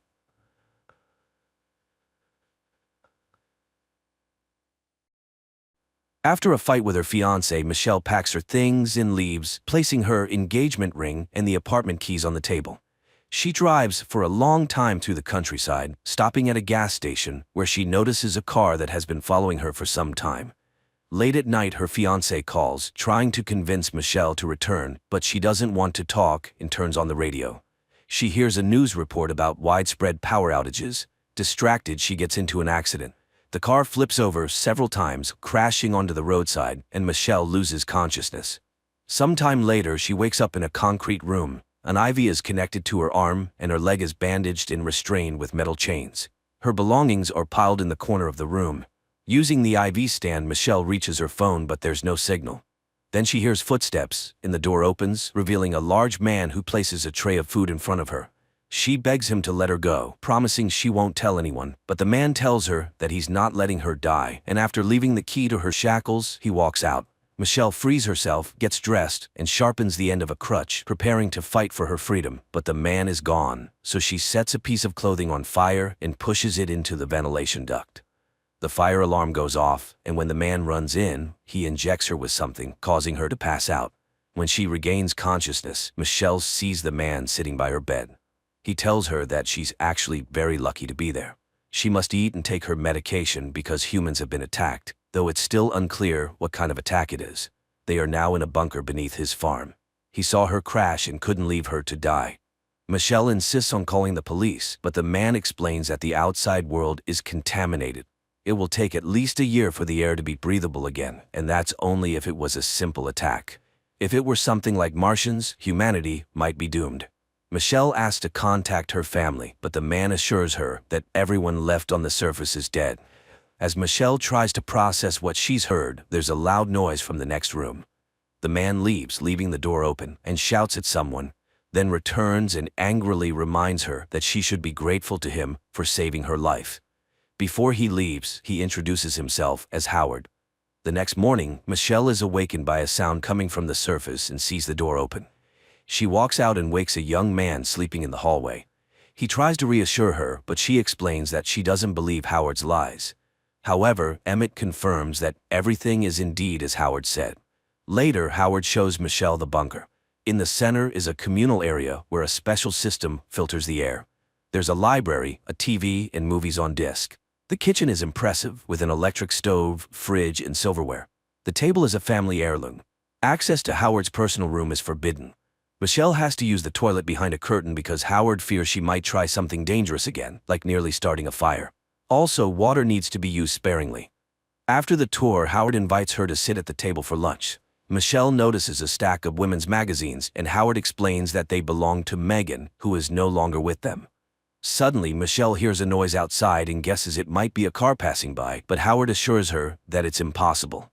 After a fight with her fiancé, Michelle packs her things and leaves, placing her engagement ring and the apartment keys on the table. She drives for a long time through the countryside, stopping at a gas station where she notices a car that has been following her for some time. Late at night, her fiancé calls, trying to convince Michelle to return, but she doesn't want to talk and turns on the radio. She hears a news report about widespread power outages. Distracted, she gets into an accident. The car flips over several times, crashing onto the roadside, and Michelle loses consciousness. Sometime later, she wakes up in a concrete room. An IV is connected to her arm, and her leg is bandaged and restrained with metal chains. Her belongings are piled in the corner of the room. Using the IV stand, Michelle reaches her phone, but there's no signal. Then she hears footsteps, and the door opens, revealing a large man who places a tray of food in front of her. She begs him to let her go, promising she won't tell anyone, but the man tells her that he's not letting her die, and after leaving the key to her shackles, he walks out. Michelle frees herself, gets dressed, and sharpens the end of a crutch, preparing to fight for her freedom, but the man is gone, so she sets a piece of clothing on fire and pushes it into the ventilation duct. The fire alarm goes off, and when the man runs in, he injects her with something, causing her to pass out. When she regains consciousness, Michelle sees the man sitting by her bed. He tells her that she's actually very lucky to be there. She must eat and take her medication because humans have been attacked, though it's still unclear what kind of attack it is. They are now in a bunker beneath his farm. He saw her crash and couldn't leave her to die. Michelle insists on calling the police, but the man explains that the outside world is contaminated. It will take at least a year for the air to be breathable again, and that's only if it was a simple attack. If it were something like Martians, humanity might be doomed. Michelle asks to contact her family, but the man assures her that everyone left on the surface is dead. As Michelle tries to process what she's heard, there's a loud noise from the next room. The man leaves, leaving the door open, and shouts at someone, then returns and angrily reminds her that she should be grateful to him for saving her life. Before he leaves, he introduces himself as Howard. The next morning, Michelle is awakened by a sound coming from the surface and sees the door open. She walks out and wakes a young man sleeping in the hallway. He tries to reassure her, but she explains that she doesn't believe Howard's lies. However, Emmett confirms that everything is indeed as Howard said. Later, Howard shows Michelle the bunker. In the center is a communal area where a special system filters the air. There's a library, a TV, and movies on disc. The kitchen is impressive, with an electric stove, fridge, and silverware. The table is a family heirloom. Access to Howard's personal room is forbidden. Michelle has to use the toilet behind a curtain because Howard fears she might try something dangerous again, like nearly starting a fire. Also, water needs to be used sparingly. After the tour, Howard invites her to sit at the table for lunch. Michelle notices a stack of women's magazines, and Howard explains that they belong to Megan, who is no longer with them. Suddenly, Michelle hears a noise outside and guesses it might be a car passing by, but Howard assures her that it's impossible.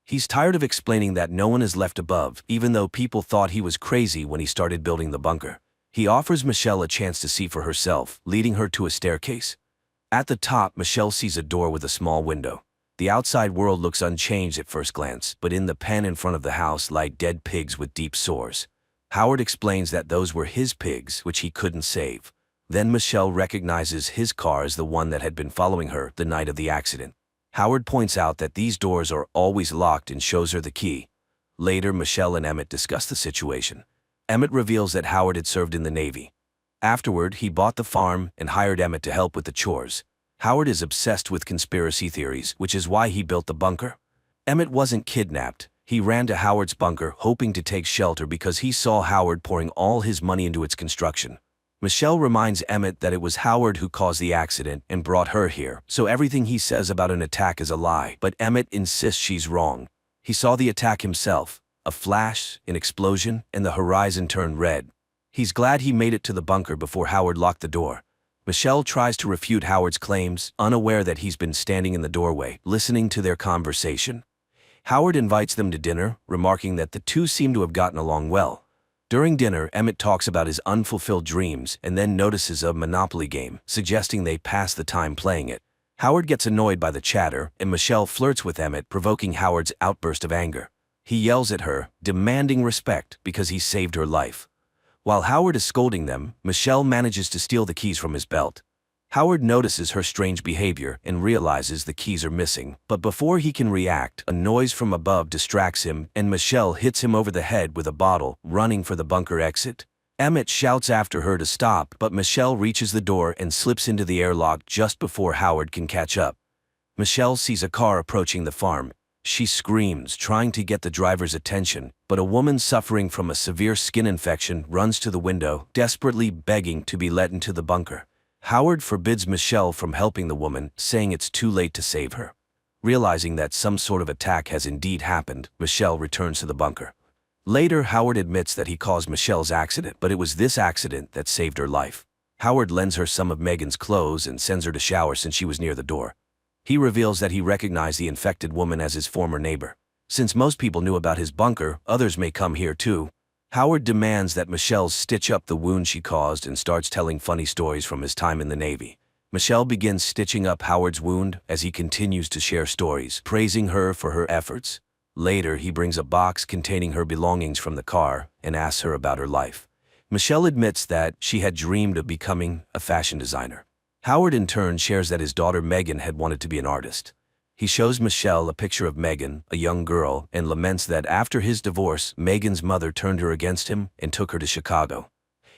He's tired of explaining that no one is left above, even though people thought he was crazy when he started building the bunker. He offers Michelle a chance to see for herself, leading her to a staircase. At the top, Michelle sees a door with a small window. The outside world looks unchanged at first glance, but in the pen in front of the house lie dead pigs with deep sores. Howard explains that those were his pigs, which he couldn't save. Then Michelle recognizes his car as the one that had been following her the night of the accident. Howard points out that these doors are always locked and shows her the key. Later, Michelle and Emmett discuss the situation. Emmett reveals that Howard had served in the Navy. Afterward, he bought the farm and hired Emmett to help with the chores. Howard is obsessed with conspiracy theories, which is why he built the bunker. Emmett wasn't kidnapped. He ran to Howard's bunker, hoping to take shelter because he saw Howard pouring all his money into its construction. Michelle reminds Emmett that it was Howard who caused the accident and brought her here, so everything he says about an attack is a lie, but Emmett insists she's wrong. He saw the attack himself, a flash, an explosion, and the horizon turned red. He's glad he made it to the bunker before Howard locked the door. Michelle tries to refute Howard's claims, unaware that he's been standing in the doorway, listening to their conversation. Howard invites them to dinner, remarking that the two seem to have gotten along well. During dinner, Emmett talks about his unfulfilled dreams and then notices a Monopoly game, suggesting they pass the time playing it. Howard gets annoyed by the chatter, and Michelle flirts with Emmett, provoking Howard's outburst of anger. He yells at her, demanding respect because he saved her life. While Howard is scolding them, Michelle manages to steal the keys from his belt. Howard notices her strange behavior and realizes the keys are missing, but before he can react, a noise from above distracts him and Michelle hits him over the head with a bottle, running for the bunker exit. Emmett shouts after her to stop, but Michelle reaches the door and slips into the airlock just before Howard can catch up. Michelle sees a car approaching the farm. She screams, trying to get the driver's attention, but a woman suffering from a severe skin infection runs to the window, desperately begging to be let into the bunker. Howard forbids Michelle from helping the woman, saying it's too late to save her. Realizing that some sort of attack has indeed happened, Michelle returns to the bunker. Later, Howard admits that he caused Michelle's accident, but it was this accident that saved her life. Howard lends her some of Megan's clothes and sends her to shower since she was near the door. He reveals that he recognized the infected woman as his former neighbor. Since most people knew about his bunker, others may come here too. Howard demands that Michelle stitch up the wound she caused and starts telling funny stories from his time in the Navy. Michelle begins stitching up Howard's wound as he continues to share stories, praising her for her efforts. Later, he brings a box containing her belongings from the car and asks her about her life. Michelle admits that she had dreamed of becoming a fashion designer. Howard in turn shares that his daughter Megan had wanted to be an artist. He shows Michelle a picture of Megan, a young girl, and laments that after his divorce, Megan's mother turned her against him and took her to Chicago.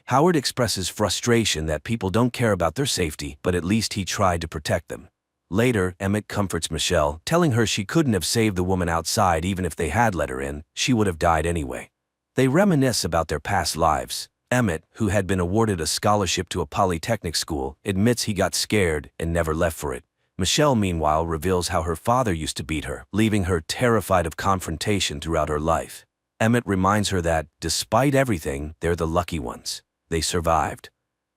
Howard expresses frustration that people don't care about their safety, but at least he tried to protect them. Later, Emmett comforts Michelle, telling her she couldn't have saved the woman outside even if they had let her in, she would have died anyway. They reminisce about their past lives. Emmett, who had been awarded a scholarship to a polytechnic school, admits he got scared and never left for it. Michelle, meanwhile, reveals how her father used to beat her, leaving her terrified of confrontation throughout her life. Emmett reminds her that, despite everything, they're the lucky ones. They survived.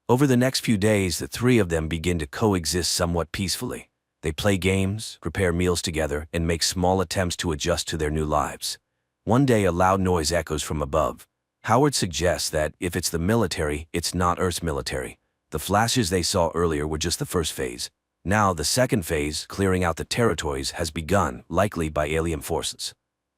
Over the next few days, the three of them begin to coexist somewhat peacefully. They play games, prepare meals together, and make small attempts to adjust to their new lives. One day, a loud noise echoes from above. Howard suggests that, if it's the military, it's not Earth's military. The flashes they saw earlier were just the first phase. Now, the second phase, clearing out the territories, has begun, likely by alien forces.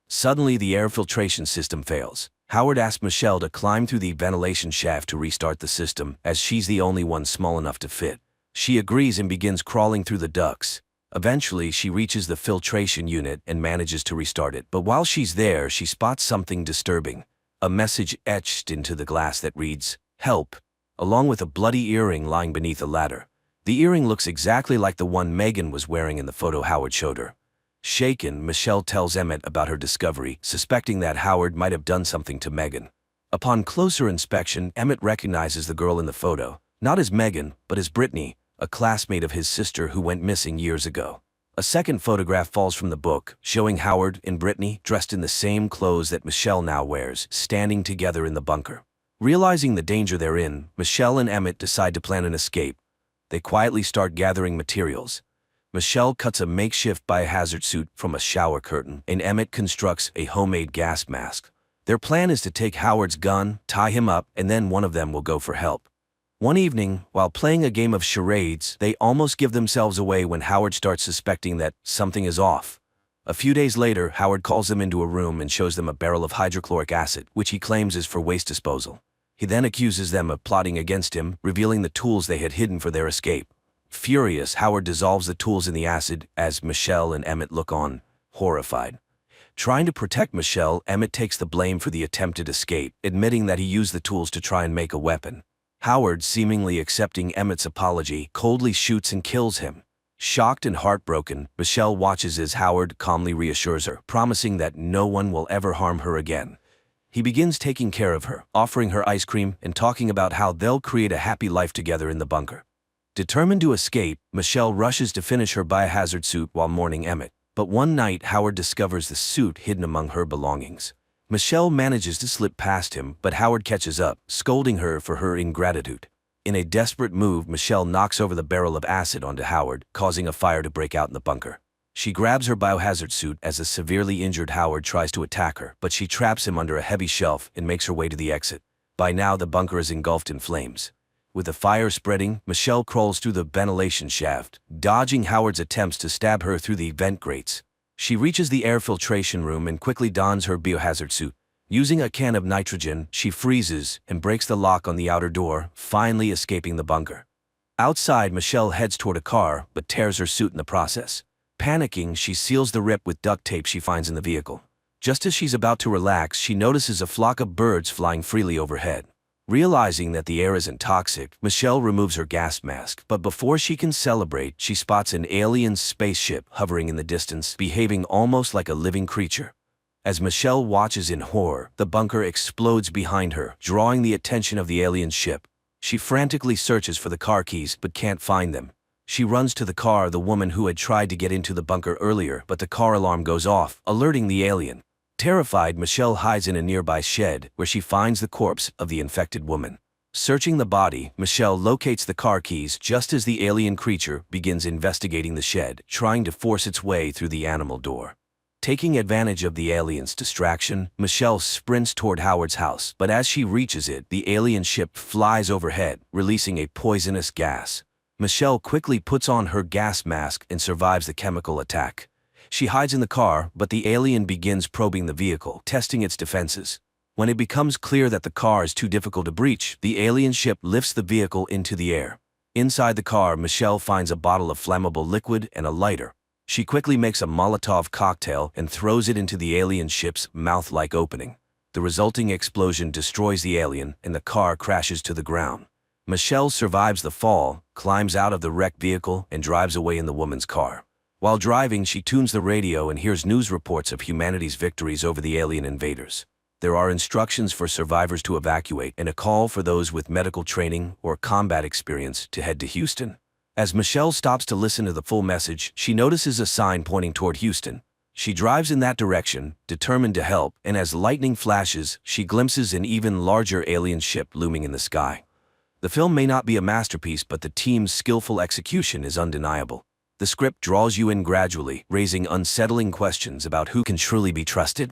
Suddenly, the air filtration system fails. Howard asks Michelle to climb through the ventilation shaft to restart the system, as she's the only one small enough to fit. She agrees and begins crawling through the ducts. Eventually, she reaches the filtration unit and manages to restart it, but while she's there, she spots something disturbing. A message etched into the glass that reads, "Help," along with a bloody earring lying beneath a ladder. The earring looks exactly like the one Megan was wearing in the photo Howard showed her. Shaken, Michelle tells Emmett about her discovery, suspecting that Howard might have done something to Megan. Upon closer inspection, Emmett recognizes the girl in the photo, not as Megan, but as Brittany, a classmate of his sister who went missing years ago. A second photograph falls from the book, showing Howard and Brittany dressed in the same clothes that Michelle now wears, standing together in the bunker. Realizing the danger they're in, Michelle and Emmett decide to plan an escape. They quietly start gathering materials. Michelle cuts a makeshift biohazard suit from a shower curtain, and Emmett constructs a homemade gas mask. Their plan is to take Howard's gun, tie him up, and then one of them will go for help. One evening, while playing a game of charades, they almost give themselves away when Howard starts suspecting that something is off. A few days later, Howard calls them into a room and shows them a barrel of hydrochloric acid, which he claims is for waste disposal. He then accuses them of plotting against him, revealing the tools they had hidden for their escape. Furious, Howard dissolves the tools in the acid as Michelle and Emmett look on, horrified. Trying to protect Michelle, Emmett takes the blame for the attempted escape, admitting that he used the tools to try and make a weapon. Howard, seemingly accepting Emmett's apology, coldly shoots and kills him. Shocked and heartbroken, Michelle watches as Howard calmly reassures her, promising that no one will ever harm her again. He begins taking care of her, offering her ice cream and talking about how they'll create a happy life together in the bunker. Determined to escape, Michelle rushes to finish her biohazard suit while mourning Emmett. But one night, Howard discovers the suit hidden among her belongings. Michelle manages to slip past him, but Howard catches up, scolding her for her ingratitude. In a desperate move, Michelle knocks over the barrel of acid onto Howard, causing a fire to break out in the bunker. She grabs her biohazard suit as a severely injured Howard tries to attack her, but she traps him under a heavy shelf and makes her way to the exit. By now, the bunker is engulfed in flames. With the fire spreading, Michelle crawls through the ventilation shaft, dodging Howard's attempts to stab her through the vent grates. She reaches the air filtration room and quickly dons her biohazard suit. Using a can of nitrogen, she freezes and breaks the lock on the outer door, finally escaping the bunker. Outside, Michelle heads toward a car, but tears her suit in the process. Panicking, she seals the rip with duct tape she finds in the vehicle. Just as she's about to relax, she notices a flock of birds flying freely overhead. Realizing that the air isn't toxic, Michelle removes her gas mask, but before she can celebrate, she spots an alien spaceship hovering in the distance, behaving almost like a living creature. As Michelle watches in horror, the bunker explodes behind her, drawing the attention of the alien ship. She frantically searches for the car keys but can't find them. She runs to the car of the woman who had tried to get into the bunker earlier, but the car alarm goes off, alerting the alien. Terrified, Michelle hides in a nearby shed, where she finds the corpse of the infected woman. Searching the body, Michelle locates the car keys just as the alien creature begins investigating the shed, trying to force its way through the animal door. Taking advantage of the alien's distraction, Michelle sprints toward Howard's house, but as she reaches it, the alien ship flies overhead, releasing a poisonous gas. Michelle quickly puts on her gas mask and survives the chemical attack. She hides in the car, but the alien begins probing the vehicle, testing its defenses. When it becomes clear that the car is too difficult to breach, the alien ship lifts the vehicle into the air. Inside the car, Michelle finds a bottle of flammable liquid and a lighter. She quickly makes a Molotov cocktail and throws it into the alien ship's mouth-like opening. The resulting explosion destroys the alien, and the car crashes to the ground. Michelle survives the fall, climbs out of the wrecked vehicle, and drives away in the woman's car. While driving, she tunes the radio and hears news reports of humanity's victories over the alien invaders. There are instructions for survivors to evacuate and a call for those with medical training or combat experience to head to Houston. As Michelle stops to listen to the full message, she notices a sign pointing toward Houston. She drives in that direction, determined to help, and as lightning flashes, she glimpses an even larger alien ship looming in the sky. The film may not be a masterpiece, but the team's skillful execution is undeniable. The script draws you in gradually, raising unsettling questions about who can truly be trusted.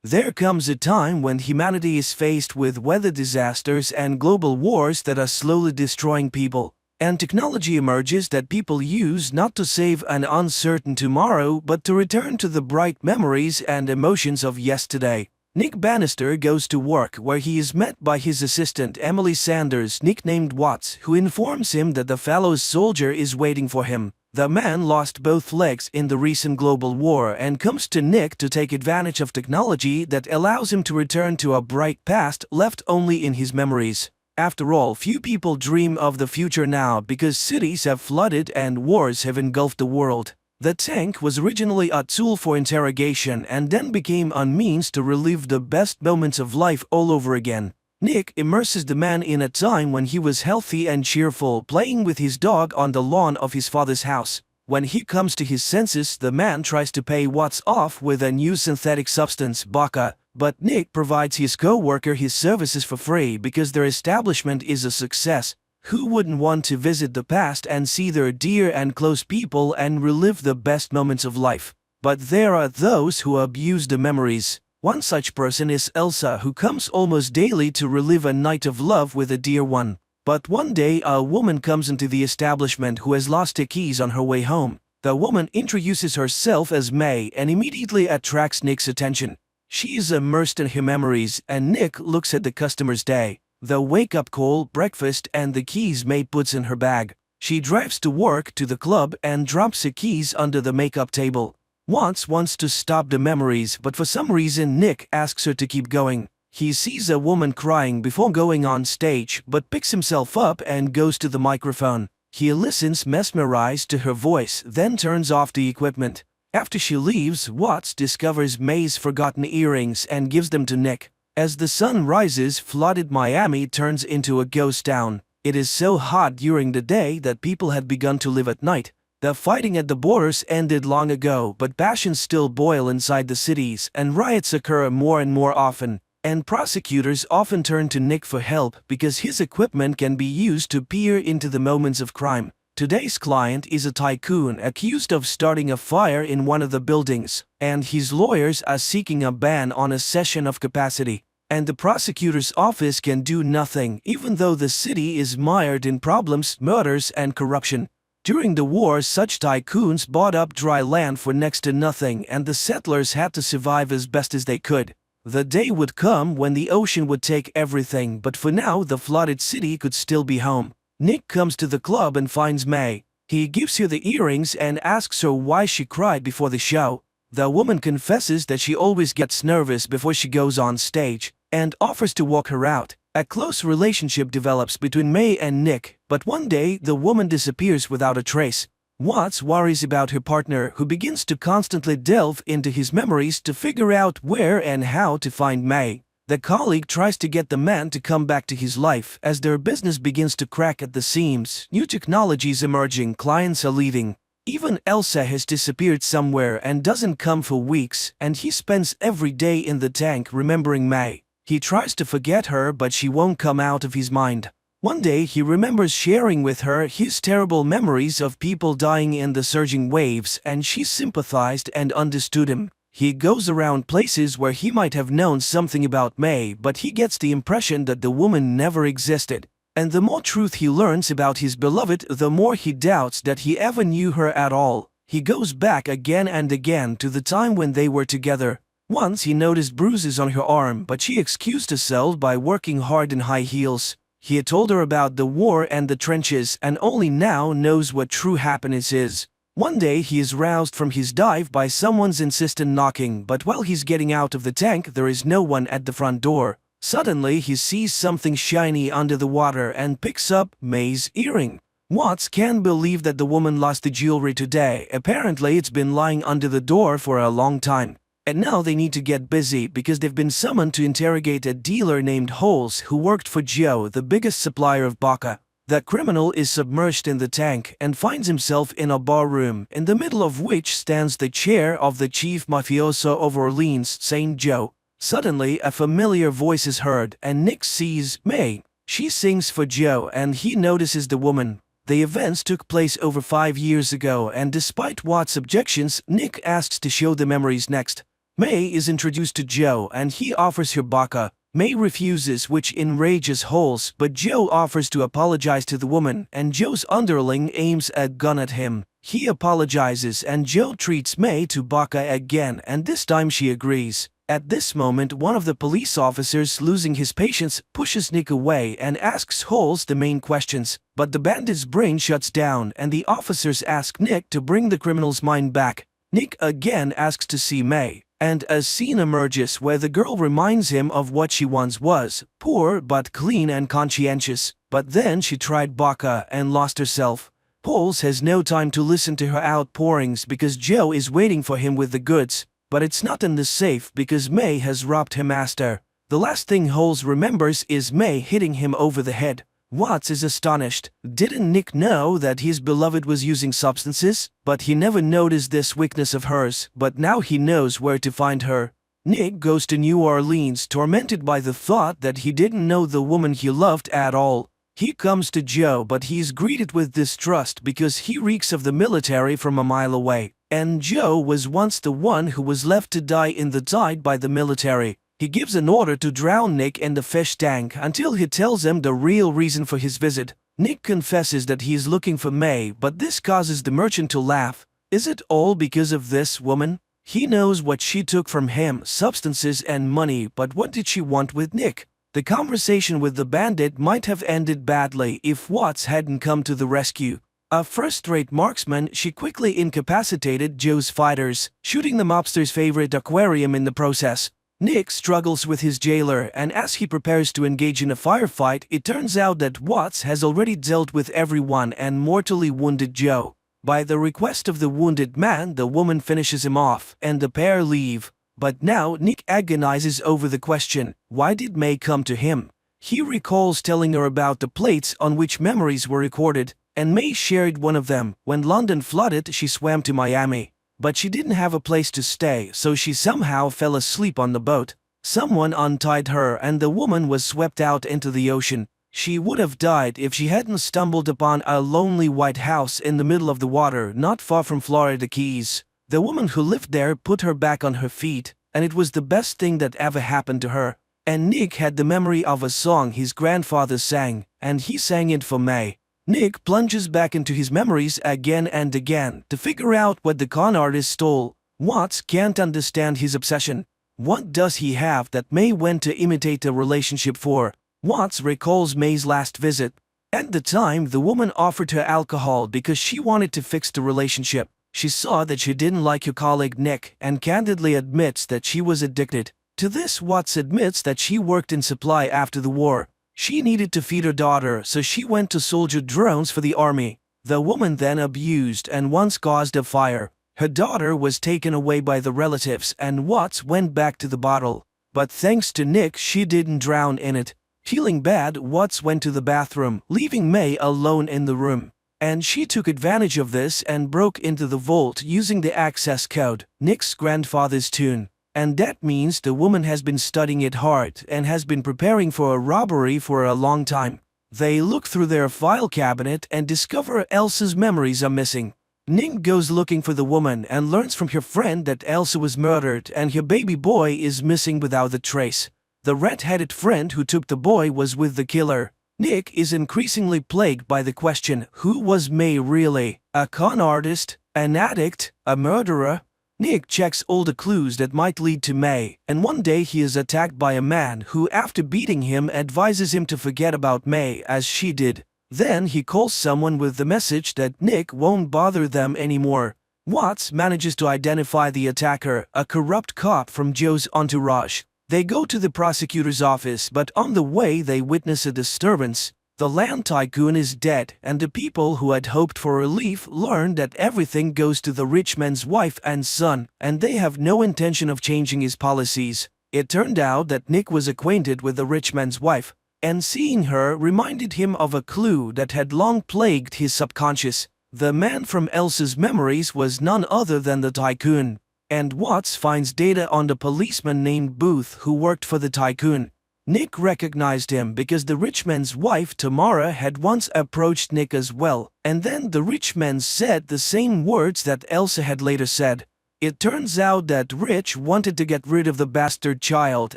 There comes a time when humanity is faced with weather disasters and global wars that are slowly destroying people, and technology emerges that people use not to save an uncertain tomorrow, but to return to the bright memories and emotions of yesterday. Nick Bannister goes to work, where he is met by his assistant Emily Sanders, nicknamed Watts, who informs him that the fellow soldier is waiting for him. The man lost both legs in the recent global war and comes to Nick to take advantage of technology that allows him to return to a bright past left only in his memories. After all, few people dream of the future now because cities have flooded and wars have engulfed the world. The tank was originally a tool for interrogation and then became a means to relive the best moments of life all over again. Nick immerses the man in a time when he was healthy and cheerful, playing with his dog on the lawn of his father's house. When he comes to his senses, the man tries to pay Watts off with a new synthetic substance, Baka, but Nick provides his co-worker his services for free because their establishment is a success. Who wouldn't want to visit the past and see their dear and close people and relive the best moments of life? But there are those who abuse the memories. One such person is Elsa, who comes almost daily to relive a night of love with a dear one. But one day a woman comes into the establishment who has lost her keys on her way home. The woman introduces herself as May and immediately attracts Nick's attention. She is immersed in her memories, and Nick looks at the customer's day. The wake-up call, breakfast, and the keys May puts in her bag. She drives to work, to the club, and drops her keys under the makeup table. Watts wants to stop the memories, but for some reason Nick asks her to keep going. He sees a woman crying before going on stage, but picks himself up and goes to the microphone. He listens, mesmerized to her voice, then turns off the equipment. After she leaves, Watts discovers May's forgotten earrings and gives them to Nick. As the sun rises, flooded Miami turns into a ghost town. It is so hot during the day that people had begun to live at night. The fighting at the borders ended long ago, but passions still boil inside the cities, and riots occur more and more often. And prosecutors often turn to Nick for help because his equipment can be used to peer into the moments of crime. Today's client is a tycoon accused of starting a fire in one of the buildings, and his lawyers are seeking a ban on a cession of capacity. And the prosecutor's office can do nothing, even though the city is mired in problems, murders, and corruption. During the war, such tycoons bought up dry land for next to nothing, and the settlers had to survive as best as they could. The day would come when the ocean would take everything, but for now the flooded city could still be home. Nick comes to the club and finds May. He gives her the earrings and asks her why she cried before the show. The woman confesses that she always gets nervous before she goes on stage, and offers to walk her out. A close relationship develops between May and Nick, but one day the woman disappears without a trace. Watts worries about her partner, who begins to constantly delve into his memories to figure out where and how to find May. The colleague tries to get the man to come back to his life as their business begins to crack at the seams. New technologies emerging, clients are leaving. Even Elsa has disappeared somewhere and doesn't come for weeks, and he spends every day in the tank remembering May. He tries to forget her, but she won't come out of his mind. One day he remembers sharing with her his terrible memories of people dying in the surging waves, and she sympathized and understood him. He goes around places where he might have known something about May, but he gets the impression that the woman never existed. And the more truth he learns about his beloved, the more he doubts that he ever knew her at all. He goes back again and again to the time when they were together. Once he noticed bruises on her arm, but she excused herself by working hard in high heels. He had told her about the war and the trenches, and only now knows what true happiness is. One day he is roused from his dive by someone's insistent knocking, but while he's getting out of the tank there is no one at the front door. Suddenly he sees something shiny under the water and picks up May's earring. Watts can't believe that the woman lost the jewelry today. Apparently it's been lying under the door for a long time. And now they need to get busy because they've been summoned to interrogate a dealer named Holes who worked for Joe, the biggest supplier of vodka. The criminal is submerged in the tank and finds himself in a bar room, in the middle of which stands the chair of the chief mafioso of Orleans, St. Joe. Suddenly, a familiar voice is heard, and Nick sees May. She sings for Joe, and he notices the woman. The events took place over 5 years ago, and despite Watt's objections, Nick asks to show the memories next. May is introduced to Joe, and he offers her vodka. May refuses, which enrages Holes, but Joe offers to apologize to the woman, and Joe's underling aims a gun at him. He apologizes, and Joe treats May to vodka again, and this time she agrees. At this moment, one of the police officers, losing his patience, pushes Nick away and asks Holes the main questions, but the bandit's brain shuts down, and the officers ask Nick to bring the criminal's mind back. Nick again asks to see May, and a scene emerges where the girl reminds him of what she once was, poor but clean and conscientious. But then she tried vodka and lost herself. Holes has no time to listen to her outpourings because Joe is waiting for him with the goods. But it's not in the safe because May has robbed her master. The last thing Holes remembers is May hitting him over the head. Watts is astonished. Didn't Nick know that his beloved was using substances? But he never noticed this weakness of hers, but now he knows where to find her. Nick goes to New Orleans, tormented by the thought that he didn't know the woman he loved at all. He comes to Joe, but he's greeted with distrust because he reeks of the military from a mile away. And Joe was once the one who was left to die in the tide by the military. He gives an order to drown Nick in the fish tank until he tells him the real reason for his visit. Nick confesses that he is looking for May, but this causes the merchant to laugh. Is it all because of this woman? He knows what she took from him, substances and money, but what did she want with Nick? The conversation with the bandit might have ended badly if Watts hadn't come to the rescue. A first-rate marksman, she quickly incapacitated Joe's fighters, shooting the mobster's favorite aquarium in the process. Nick struggles with his jailer, and as he prepares to engage in a firefight, it turns out that Watts has already dealt with everyone and mortally wounded Joe. By the request of the wounded man, the woman finishes him off, and the pair leave. But now Nick agonizes over the question, why did May come to him? He recalls telling her about the plates on which memories were recorded, and May shared one of them. When London flooded, she swam to Miami. But she didn't have a place to stay, so she somehow fell asleep on the boat. Someone untied her and the woman was swept out into the ocean. She would have died if she hadn't stumbled upon a lonely white house in the middle of the water, not far from Florida Keys. The woman who lived there put her back on her feet, and it was the best thing that ever happened to her. And Nick had the memory of a song his grandfather sang, and he sang it for May. Nick plunges back into his memories again and again to figure out what the con artist stole. Watts can't understand his obsession. What does he have that May went to imitate a relationship for? Watts recalls May's last visit. At the time, the woman offered her alcohol because she wanted to fix the relationship. She saw that she didn't like her colleague Nick and candidly admits that she was addicted. To this, Watts admits that she worked in supply after the war. She needed to feed her daughter, so she went to soldier drones for the army. The woman then abused and once caused a fire. Her daughter was taken away by the relatives and Watts went back to the bottle. But thanks to Nick, she didn't drown in it. Feeling bad, Watts went to the bathroom, leaving May alone in the room. And she took advantage of this and broke into the vault using the access code, Nick's grandfather's tune. And that means the woman has been studying it hard and has been preparing for a robbery for a long time. They look through their file cabinet and discover Elsa's memories are missing. Nick goes looking for the woman and learns from her friend that Elsa was murdered and her baby boy is missing without a trace. The red-headed friend who took the boy was with the killer. Nick is increasingly plagued by the question, who was May really? A con artist? An addict? A murderer? Nick checks all the clues that might lead to May, and one day he is attacked by a man who, after beating him, advises him to forget about May as she did. Then he calls someone with the message that Nick won't bother them anymore. Watts manages to identify the attacker, a corrupt cop from Joe's entourage. They go to the prosecutor's office, but on the way they witness a disturbance. The land tycoon is dead, and the people who had hoped for relief learn that everything goes to the rich man's wife and son, and they have no intention of changing his policies. It turned out that Nick was acquainted with the rich man's wife, and seeing her reminded him of a clue that had long plagued his subconscious. The man from Elsa's memories was none other than the tycoon. And Watts finds data on the policeman named Booth who worked for the tycoon. Nick recognized him because the rich man's wife Tamara had once approached Nick as well, and then the rich man said the same words that Elsa had later said. It turns out that Rich wanted to get rid of the bastard child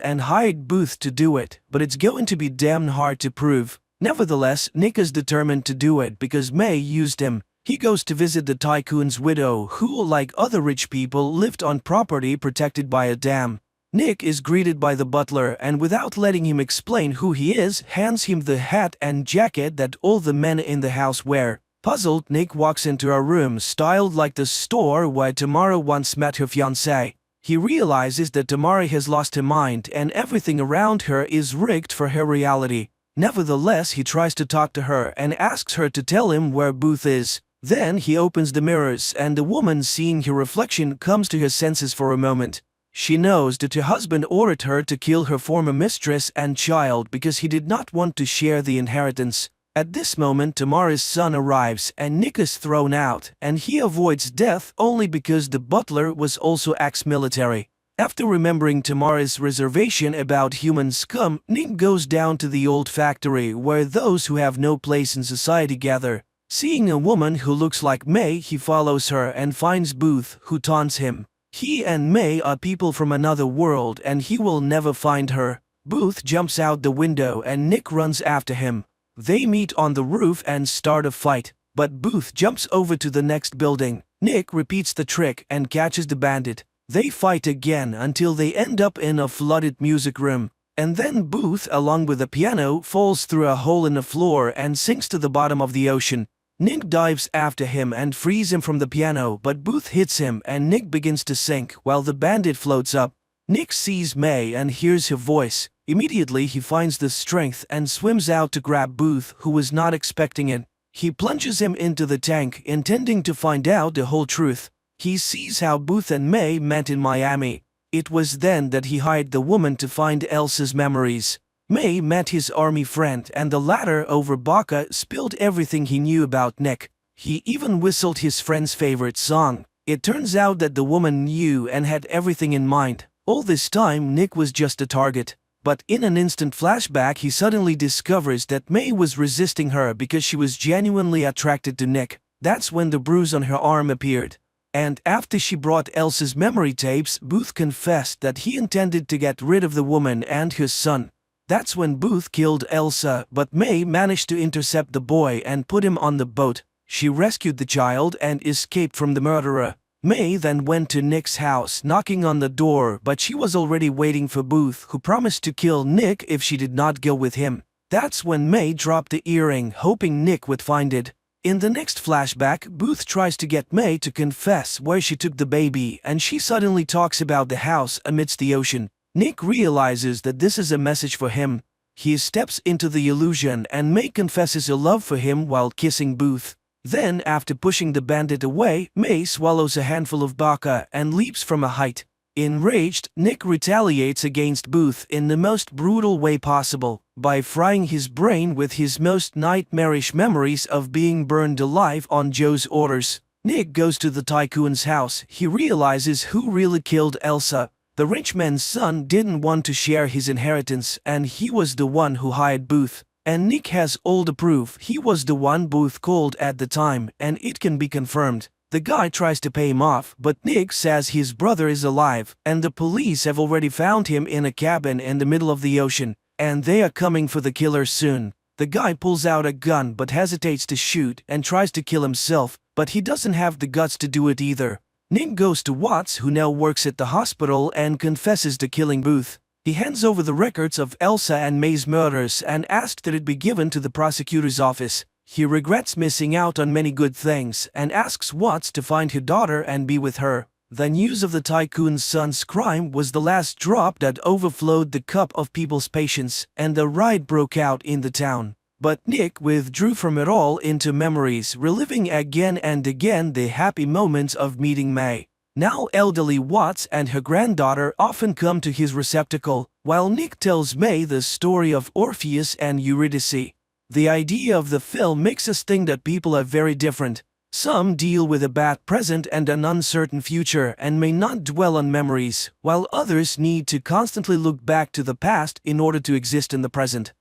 and hired Booth to do it, but it's going to be damn hard to prove. Nevertheless, Nick is determined to do it because May used him. He goes to visit the tycoon's widow who, like other rich people, lived on property protected by a dam. Nick is greeted by the butler and without letting him explain who he is, hands him the hat and jacket that all the men in the house wear. Puzzled, Nick walks into a room styled like the store where Tamara once met her fiancé. He realizes that Tamara has lost her mind and everything around her is rigged for her reality. Nevertheless, he tries to talk to her and asks her to tell him where Booth is. Then he opens the mirrors and the woman, seeing her reflection, comes to her senses for a moment. She knows that her husband ordered her to kill her former mistress and child because he did not want to share the inheritance. At this moment, Tamara's son arrives and Nick is thrown out, and he avoids death only because the butler was also ex-military. After remembering Tamara's reservation about human scum, Nick goes down to the old factory where those who have no place in society gather. Seeing a woman who looks like May, he follows her and finds Booth, who taunts him. He and May are people from another world and he will never find her. Booth jumps out the window and Nick runs after him. They meet on the roof and start a fight, but Booth jumps over to the next building. Nick repeats the trick and catches the bandit. They fight again until they end up in a flooded music room. And then Booth, along with the piano, falls through a hole in the floor and sinks to the bottom of the ocean. Nick dives after him and frees him from the piano, but Booth hits him and Nick begins to sink while the bandit floats up. Nick sees May and hears her voice. Immediately he finds the strength and swims out to grab Booth, who was not expecting it. He plunges him into the tank, intending to find out the whole truth. He sees how Booth and May met in Miami. It was then that he hired the woman to find Elsa's memories. May met his army friend and the latter, over vodka, spilled everything he knew about Nick. He even whistled his friend's favorite song. It turns out that the woman knew and had everything in mind. All this time, Nick was just a target. But in an instant flashback, he suddenly discovers that May was resisting her because she was genuinely attracted to Nick. That's when the bruise on her arm appeared. And after she brought Elsa's memory tapes, Booth confessed that he intended to get rid of the woman and her son. That's when Booth killed Elsa, but May managed to intercept the boy and put him on the boat. She rescued the child and escaped from the murderer. May then went to Nick's house, knocking on the door, but she was already waiting for Booth, who promised to kill Nick if she did not go with him. That's when May dropped the earring, hoping Nick would find it. In the next flashback, Booth tries to get May to confess where she took the baby, and she suddenly talks about the house amidst the ocean. Nick realizes that this is a message for him. He steps into the illusion, and May confesses a love for him while kissing Booth. Then, after pushing the bandit away, May swallows a handful of baka and leaps from a height. Enraged, Nick retaliates against Booth in the most brutal way possible, by frying his brain with his most nightmarish memories of being burned alive on Joe's orders. Nick goes to the tycoon's house. He realizes who really killed Elsa. The rich man's son didn't want to share his inheritance, and he was the one who hired Booth. And Nick has all the proof he was the one Booth called at the time, and it can be confirmed. The guy tries to pay him off, but Nick says his brother is alive, and the police have already found him in a cabin in the middle of the ocean, and they are coming for the killer soon. The guy pulls out a gun but hesitates to shoot and tries to kill himself, but he doesn't have the guts to do it either. Nick goes to Watts, who now works at the hospital, and confesses to killing Booth. He hands over the records of Elsa and May's murders and asks that it be given to the prosecutor's office. He regrets missing out on many good things and asks Watts to find his daughter and be with her. The news of the tycoon's son's crime was the last drop that overflowed the cup of people's patience, and a riot broke out in the town. But Nick withdrew from it all into memories, reliving again and again the happy moments of meeting May. Now elderly Watts and her granddaughter often come to his receptacle, while Nick tells May the story of Orpheus and Eurydice. The idea of the film makes us think that people are very different. Some deal with a bad present and an uncertain future and may not dwell on memories, while others need to constantly look back to the past in order to exist in the present.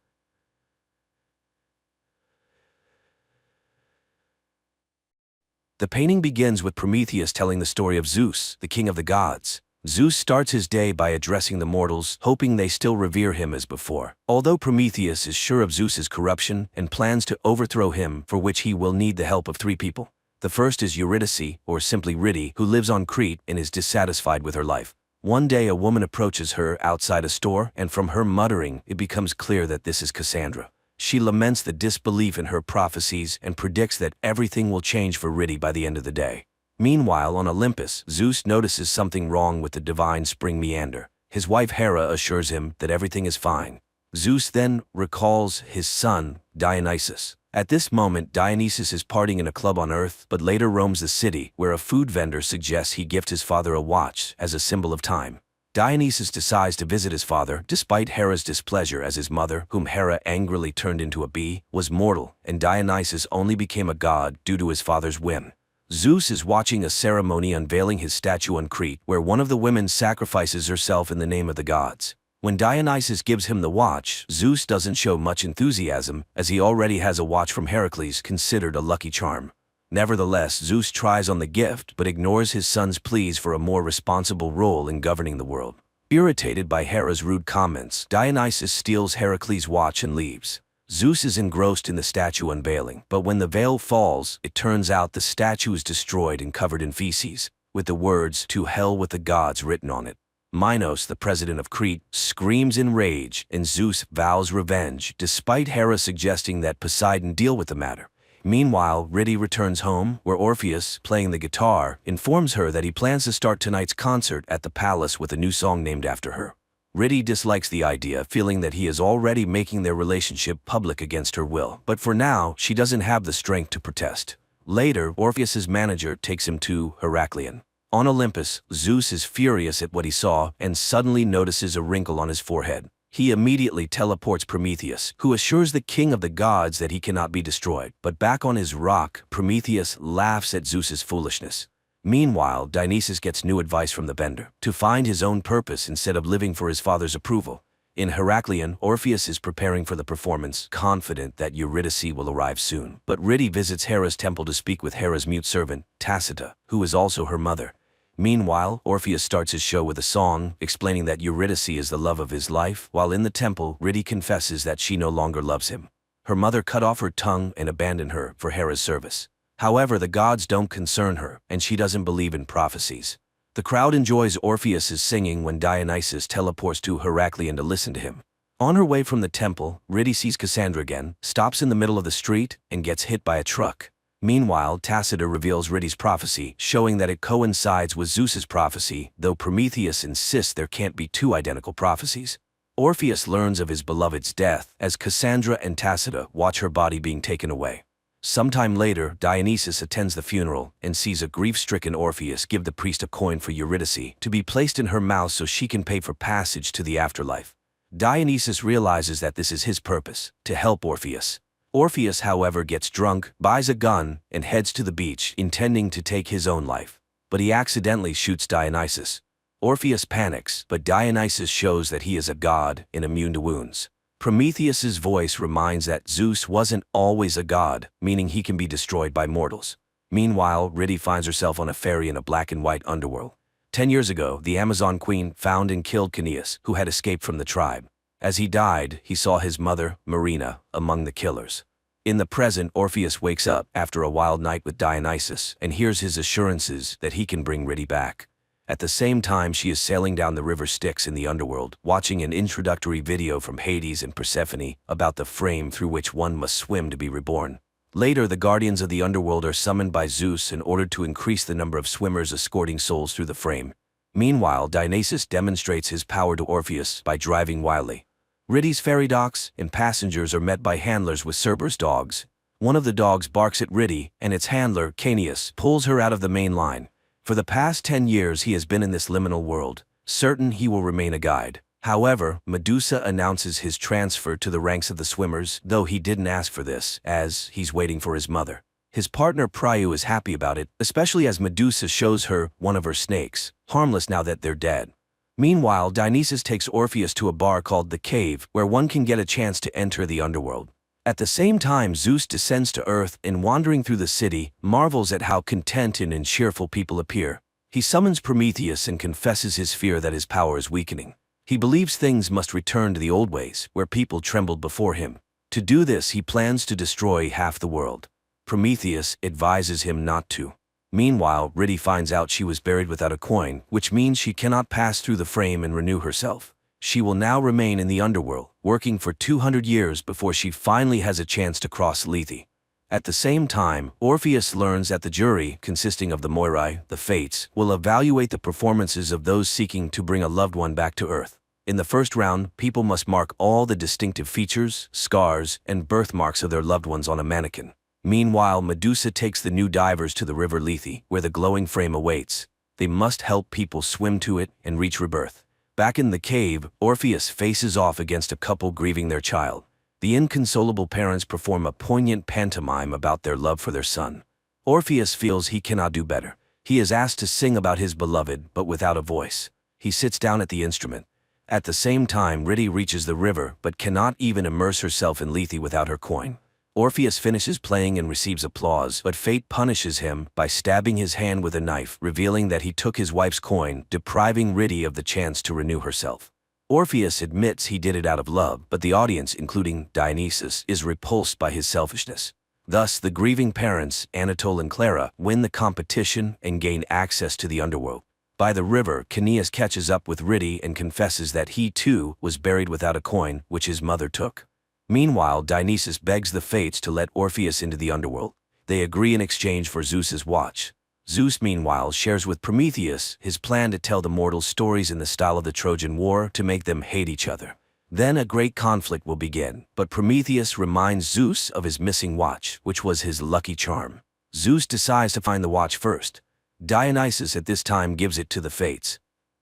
The painting begins with Prometheus telling the story of Zeus, the king of the gods. Zeus starts his day by addressing the mortals, hoping they still revere him as before. Although Prometheus is sure of Zeus's corruption and plans to overthrow him, for which he will need the help of three people. The first is Eurydice, or simply Riddy, who lives on Crete and is dissatisfied with her life. One day a woman approaches her outside a store, and from her muttering, it becomes clear that this is Cassandra. She laments the disbelief in her prophecies and predicts that everything will change for Riddy by the end of the day. Meanwhile, on Olympus, Zeus notices something wrong with the divine spring meander. His wife Hera assures him that everything is fine. Zeus then recalls his son, Dionysus. At this moment, Dionysus is partying in a club on Earth, but later roams the city, where a food vendor suggests he gift his father a watch as a symbol of time. Dionysus decides to visit his father, despite Hera's displeasure, as his mother, whom Hera angrily turned into a bee, was mortal, and Dionysus only became a god due to his father's whim. Zeus is watching a ceremony unveiling his statue on Crete, where one of the women sacrifices herself in the name of the gods. When Dionysus gives him the watch, Zeus doesn't show much enthusiasm, as he already has a watch from Heracles, considered a lucky charm. Nevertheless, Zeus tries on the gift but ignores his son's pleas for a more responsible role in governing the world. Irritated by Hera's rude comments, Dionysus steals Heracles' watch and leaves. Zeus is engrossed in the statue unveiling, but when the veil falls, it turns out the statue is destroyed and covered in feces, with the words, "To hell with the gods," written on it. Minos, the president of Crete, screams in rage, and Zeus vows revenge, despite Hera suggesting that Poseidon deal with the matter. Meanwhile, Riddy returns home, where Orpheus, playing the guitar, informs her that he plans to start tonight's concert at the palace with a new song named after her. Riddy dislikes the idea, feeling that he is already making their relationship public against her will, but for now, she doesn't have the strength to protest. Later, Orpheus's manager takes him to Heracleion. On Olympus, Zeus is furious at what he saw and suddenly notices a wrinkle on his forehead. He immediately teleports Prometheus, who assures the king of the gods that he cannot be destroyed. But back on his rock, Prometheus laughs at Zeus's foolishness. Meanwhile, Dionysus gets new advice from the bender, to find his own purpose instead of living for his father's approval. In Heracleion, Orpheus is preparing for the performance, confident that Eurydice will arrive soon. But Riddy visits Hera's temple to speak with Hera's mute servant, Tacita, who is also her mother. Meanwhile, Orpheus starts his show with a song, explaining that Eurydice is the love of his life, while in the temple, Riddy confesses that she no longer loves him. Her mother cut off her tongue and abandoned her for Hera's service. However, the gods don't concern her, and she doesn't believe in prophecies. The crowd enjoys Orpheus's singing when Dionysus teleports to Heracleion to listen to him. On her way from the temple, Riddy sees Cassandra again, stops in the middle of the street, and gets hit by a truck. Meanwhile, Tacita reveals Riddy's prophecy, showing that it coincides with Zeus's prophecy, though Prometheus insists there can't be two identical prophecies. Orpheus learns of his beloved's death as Cassandra and Tacita watch her body being taken away. Sometime later, Dionysus attends the funeral and sees a grief-stricken Orpheus give the priest a coin for Eurydice to be placed in her mouth so she can pay for passage to the afterlife. Dionysus realizes that this is his purpose, to help Orpheus. Orpheus, however, gets drunk, buys a gun, and heads to the beach, intending to take his own life. But he accidentally shoots Dionysus. Orpheus panics, but Dionysus shows that he is a god and immune to wounds. Prometheus's voice reminds that Zeus wasn't always a god, meaning he can be destroyed by mortals. Meanwhile, Riddy finds herself on a ferry in a black and white underworld. 10 years ago, the Amazon queen found and killed Kidnaps, who had escaped from the tribe. As he died, he saw his mother, Marina, among the killers. In the present, Orpheus wakes up after a wild night with Dionysus and hears his assurances that he can bring Riddy back. At the same time, she is sailing down the river Styx in the underworld, watching an introductory video from Hades and Persephone about the frame through which one must swim to be reborn. Later, the guardians of the underworld are summoned by Zeus in order to increase the number of swimmers escorting souls through the frame. Meanwhile, Dionysus demonstrates his power to Orpheus by driving wildly. Riddy's ferry docks, and passengers are met by handlers with Cerberus dogs. One of the dogs barks at Riddy, and its handler, Caeneus, pulls her out of the main line. For the past 10 years he has been in this liminal world, certain he will remain a guide. However, Medusa announces his transfer to the ranks of the swimmers, though he didn't ask for this, as he's waiting for his mother. His partner Priou is happy about it, especially as Medusa shows her one of her snakes, harmless now that they're dead. Meanwhile, Dionysus takes Orpheus to a bar called the Cave, where one can get a chance to enter the underworld. At the same time, Zeus descends to earth and, wandering through the city, marvels at how contented and cheerful people appear. He summons Prometheus and confesses his fear that his power is weakening. He believes things must return to the old ways, where people trembled before him. To do this, he plans to destroy half the world. Prometheus advises him not to. Meanwhile, Riddy finds out she was buried without a coin, which means she cannot pass through the frame and renew herself. She will now remain in the underworld, working for 200 years before she finally has a chance to cross Lethe. At the same time, Orpheus learns that the jury, consisting of the Moirai, the Fates, will evaluate the performances of those seeking to bring a loved one back to Earth. In the first round, people must mark all the distinctive features, scars, and birthmarks of their loved ones on a mannequin. Meanwhile, Medusa takes the new divers to the river Lethe, where the glowing frame awaits. They must help people swim to it and reach rebirth. Back in the cave, Orpheus faces off against a couple grieving their child. The inconsolable parents perform a poignant pantomime about their love for their son. Orpheus feels he cannot do better. He is asked to sing about his beloved, but without a voice. He sits down at the instrument. At the same time, Riddy reaches the river, but cannot even immerse herself in Lethe without her coin. Orpheus finishes playing and receives applause, but fate punishes him by stabbing his hand with a knife, revealing that he took his wife's coin, depriving Riddy of the chance to renew herself. Orpheus admits he did it out of love, but the audience, including Dionysus, is repulsed by his selfishness. Thus, the grieving parents, Anatole and Clara, win the competition and gain access to the underworld. By the river, Caeneus catches up with Riddy and confesses that he, too, was buried without a coin, which his mother took. Meanwhile, Dionysus begs the Fates to let Orpheus into the underworld. They agree in exchange for Zeus's watch. Zeus, meanwhile, shares with Prometheus his plan to tell the mortals stories in the style of the Trojan War to make them hate each other. Then a great conflict will begin, but Prometheus reminds Zeus of his missing watch, which was his lucky charm. Zeus decides to find the watch first. Dionysus at this time gives it to the Fates.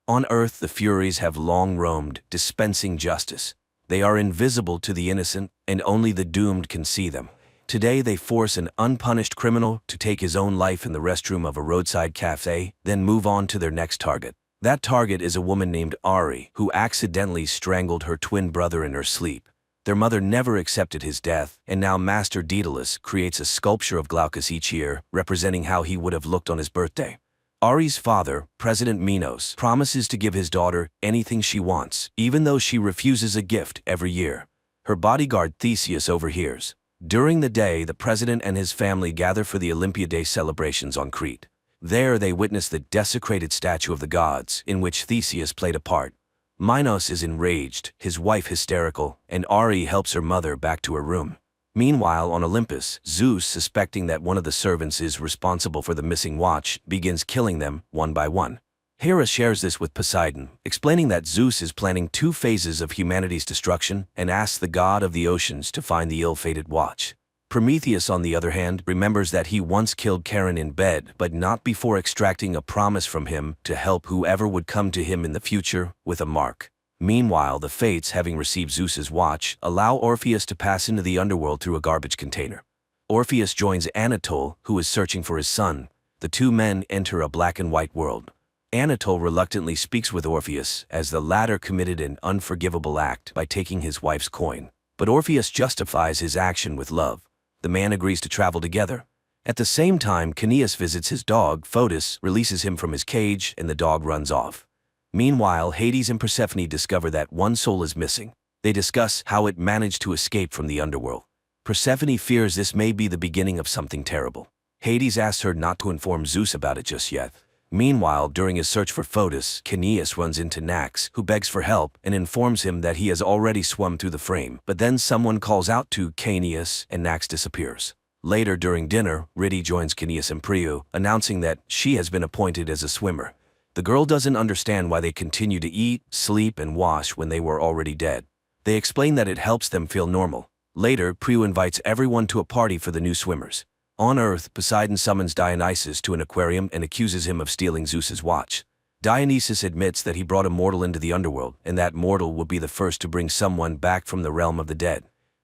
On Earth, the Furies have long roamed, dispensing justice. They are invisible to the innocent, and only the doomed can see them. Today they force an unpunished criminal to take his own life in the restroom of a roadside cafe, then move on to their next target. That target is a woman named Ari, who accidentally strangled her twin brother in her sleep. Their mother never accepted his death, and now Master Daedalus creates a sculpture of Glaucus each year, representing how he would have looked on his birthday. Ari's father, President Minos, promises to give his daughter anything she wants, even though she refuses a gift every year. Her bodyguard Theseus overhears. During the day, the president and his family gather for the Olympia Day celebrations on Crete. There they witness the desecrated statue of the gods, in which Theseus played a part. Minos is enraged, his wife hysterical, and Ari helps her mother back to her room. Meanwhile, on Olympus, Zeus, suspecting that one of the servants is responsible for the missing watch, begins killing them one by one. Hera shares this with Poseidon, explaining that Zeus is planning 2 phases of humanity's destruction and asks the god of the oceans to find the ill-fated watch. Prometheus, on the other hand, remembers that he once killed Charon in bed, but not before extracting a promise from him to help whoever would come to him in the future with a mark. Meanwhile, the Fates, having received Zeus's watch, allow Orpheus to pass into the underworld through a garbage container. Orpheus joins Anatole, who is searching for his son. The 2 men enter a black and white world. Anatole reluctantly speaks with Orpheus, as the latter committed an unforgivable act by taking his wife's coin. But Orpheus justifies his action with love. The man agrees to travel together. At the same time, Kidnaps visits his dog, Photis, releases him from his cage, and the dog runs off. Meanwhile, Hades and Persephone discover that one soul is missing. They discuss how it managed to escape from the underworld. Persephone fears this may be the beginning of something terrible. Hades asks her not to inform Zeus about it just yet. Meanwhile, during his search for Photis, Kidnaps runs into Nax, who begs for help and informs him that he has already swum through the frame. But then someone calls out to Kidnaps and Nax disappears. Later, during dinner, Ridi joins Kidnaps and Priu, announcing that she has been appointed as a swimmer. The girl doesn't understand why they continue to eat, sleep, and wash when they were already dead. They explain that it helps them feel normal. Later, Priu invites everyone to a party for the new swimmers. On Earth, Poseidon summons Dionysus to an aquarium and accuses him of stealing Zeus's watch. Dionysus admits that he brought a mortal into the underworld, and that mortal will be the first to bring someone back from the realm of the dead.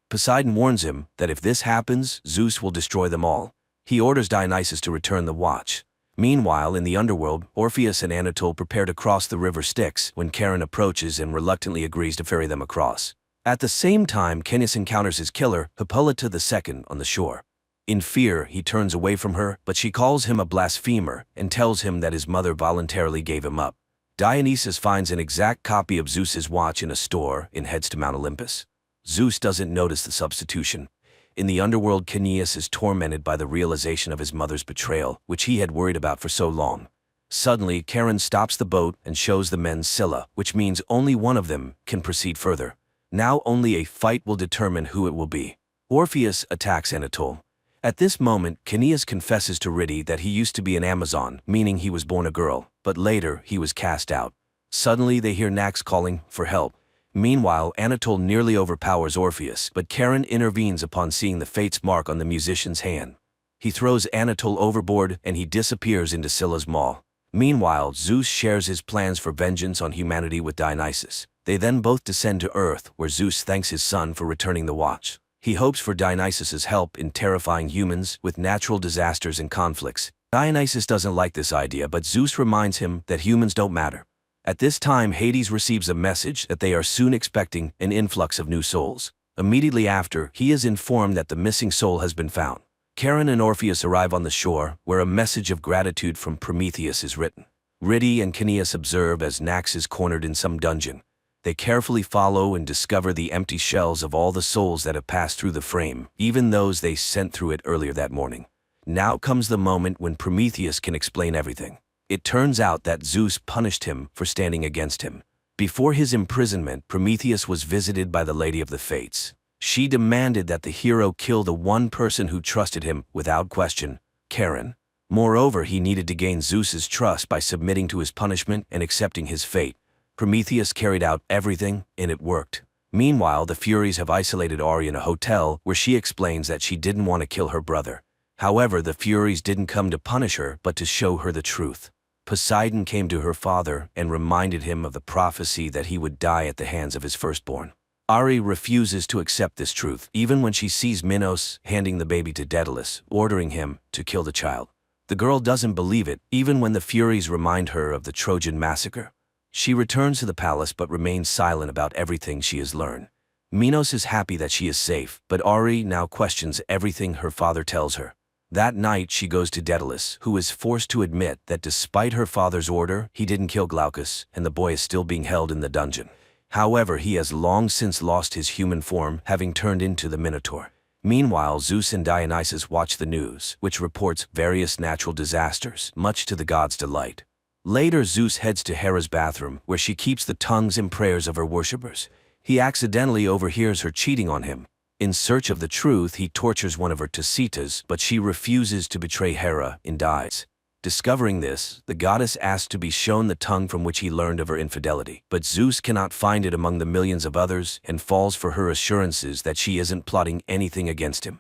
Poseidon warns him that if this happens, Zeus will destroy them all. He orders Dionysus to return the watch. Meanwhile, in the underworld, Orpheus and Anatole prepare to cross the river Styx when Charon approaches and reluctantly agrees to ferry them across. At the same time, Kidnaps encounters his killer, Hippolyta II, on the shore. In fear, he turns away from her, but she calls him a blasphemer and tells him that his mother voluntarily gave him up. Dionysus finds an exact copy of Zeus's watch in a store and heads to Mount Olympus. Zeus doesn't notice the substitution. In the underworld, Kidnaps is tormented by the realization of his mother's betrayal, which he had worried about for so long. Suddenly, Charon stops the boat and shows the men Scylla, which means only one of them can proceed further. Now only a fight will determine who it will be. Orpheus attacks Anatole. At this moment, Kidnaps confesses to Ridi that he used to be an Amazon, meaning he was born a girl, but later he was cast out. Suddenly they hear Nax calling for help. Meanwhile, Anatole nearly overpowers Orpheus, but Charon intervenes upon seeing the Fates mark on the musician's hand. He throws Anatole overboard and he disappears into Scylla's maw. Meanwhile, Zeus shares his plans for vengeance on humanity with Dionysus. They then both descend to Earth, where Zeus thanks his son for returning the watch. He hopes for Dionysus's help in terrifying humans with natural disasters and conflicts. Dionysus doesn't like this idea, but Zeus reminds him that humans don't matter. At this time, Hades receives a message that they are soon expecting an influx of new souls. Immediately after, he is informed that the missing soul has been found. Charon and Orpheus arrive on the shore, where a message of gratitude from Prometheus is written. Ridi and Kidnaps observe as Nax is cornered in some dungeon. They carefully follow and discover the empty shells of all the souls that have passed through the frame, even those they sent through it earlier that morning. Now comes the moment when Prometheus can explain everything. It turns out that Zeus punished him for standing against him. Before his imprisonment, Prometheus was visited by the Lady of the Fates. She demanded that the hero kill the one person who trusted him without question, Charon. Moreover, he needed to gain Zeus's trust by submitting to his punishment and accepting his fate. Prometheus carried out everything, and it worked. Meanwhile, the Furies have isolated Ari in a hotel where she explains that she didn't want to kill her brother. However, the Furies didn't come to punish her, but to show her the truth. Poseidon came to her father and reminded him of the prophecy that he would die at the hands of his firstborn. Ari refuses to accept this truth, even when she sees Minos handing the baby to Daedalus, ordering him to kill the child. The girl doesn't believe it, even when the Furies remind her of the Trojan massacre. She returns to the palace but remains silent about everything she has learned. Minos is happy that she is safe, but Ari now questions everything her father tells her. That night she goes to Daedalus, who is forced to admit that despite her father's order, he didn't kill Glaucus, and the boy is still being held in the dungeon. However, he has long since lost his human form, having turned into the Minotaur. Meanwhile, Zeus and Dionysus watch the news, which reports various natural disasters, much to the gods' delight. Later, Zeus heads to Hera's bathroom, where she keeps the tongues and prayers of her worshippers. He accidentally overhears her cheating on him. In search of the truth, he tortures one of her Tasitas, but she refuses to betray Hera and dies. Discovering this, the goddess asks to be shown the tongue from which he learned of her infidelity. But Zeus cannot find it among the millions of others and falls for her assurances that she isn't plotting anything against him.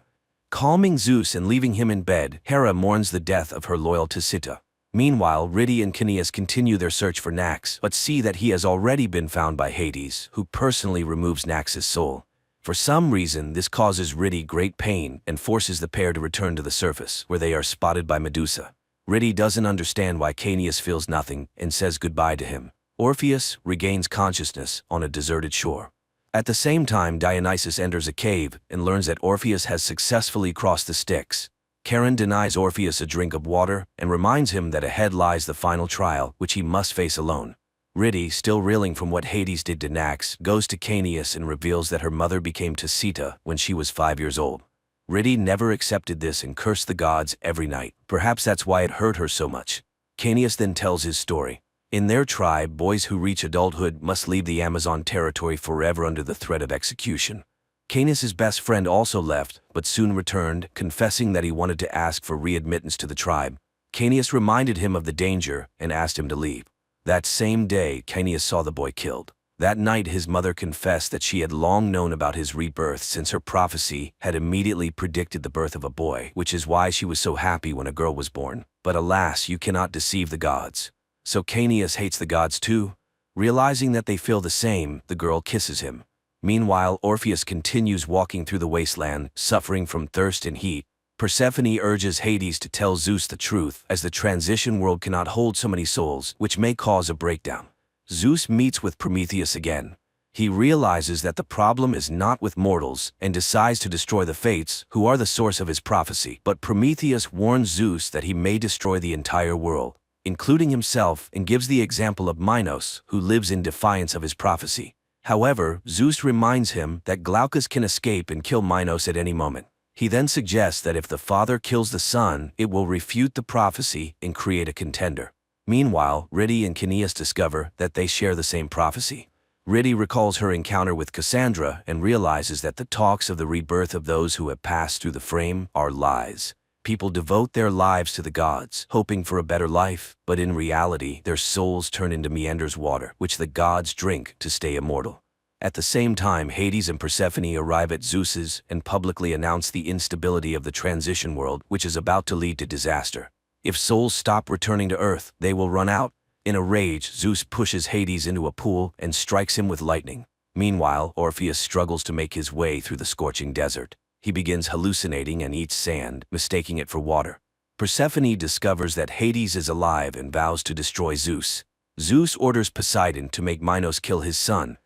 Calming Zeus and leaving him in bed, Hera mourns the death of her loyal Tasita. Meanwhile, Ridi and Kinias continue their search for Nax, but see that he has already been found by Hades, who personally removes Nax's soul. For some reason, this causes Ridi great pain and forces the pair to return to the surface, where they are spotted by Medusa. Ridi doesn't understand why Kinias feels nothing and says goodbye to him. Orpheus regains consciousness on a deserted shore. At the same time, Dionysus enters a cave and learns that Orpheus has successfully crossed the Styx. Charon denies Orpheus a drink of water and reminds him that ahead lies the final trial, which he must face alone. Ridi, still reeling from what Hades did to Nax, goes to Kinias and reveals that her mother became Tasita when she was 5 years old. Ridi never accepted this and cursed the gods every night. Perhaps that's why it hurt her so much. Kinias then tells his story. In their tribe, boys who reach adulthood must leave the Amazon territory forever under the threat of execution. Kinias's best friend also left, but soon returned, confessing that he wanted to ask for readmittance to the tribe. Kinias reminded him of the danger and asked him to leave. That same day, Kinias saw the boy killed. That night, his mother confessed that she had long known about his rebirth since her prophecy had immediately predicted the birth of a boy, which is why she was so happy when a girl was born. But alas, you cannot deceive the gods. So Kinias hates the gods too. Realizing that they feel the same, the girl kisses him. Meanwhile, Orpheus continues walking through the wasteland, suffering from thirst and heat. Persephone urges Hades to tell Zeus the truth, as the transition world cannot hold so many souls, which may cause a breakdown. Zeus meets with Prometheus again. He realizes that the problem is not with mortals and decides to destroy the Fates, who are the source of his prophecy. But Prometheus warns Zeus that he may destroy the entire world, including himself, and gives the example of Minos, who lives in defiance of his prophecy. However, Zeus reminds him that Glaucus can escape and kill Minos at any moment. He then suggests that if the father kills the son, it will refute the prophecy and create a contender. Meanwhile, Ridi and Kinias discover that they share the same prophecy. Ridi recalls her encounter with Cassandra and realizes that the talks of the rebirth of those who have passed through the frame are lies. People devote their lives to the gods, hoping for a better life, but in reality, their souls turn into Meander's water, which the gods drink to stay immortal. At the same time, Hades and Persephone arrive at Zeus's and publicly announce the instability of the transition world, which is about to lead to disaster. If souls stop returning to Earth, they will run out. In a rage, Zeus pushes Hades into a pool and strikes him with lightning. Meanwhile, Orpheus struggles to make his way through the scorching desert. He begins hallucinating and eats sand, mistaking it for water. Persephone discovers that Hades is alive and vows to destroy Zeus. Zeus orders Poseidon to make Minos kill his son.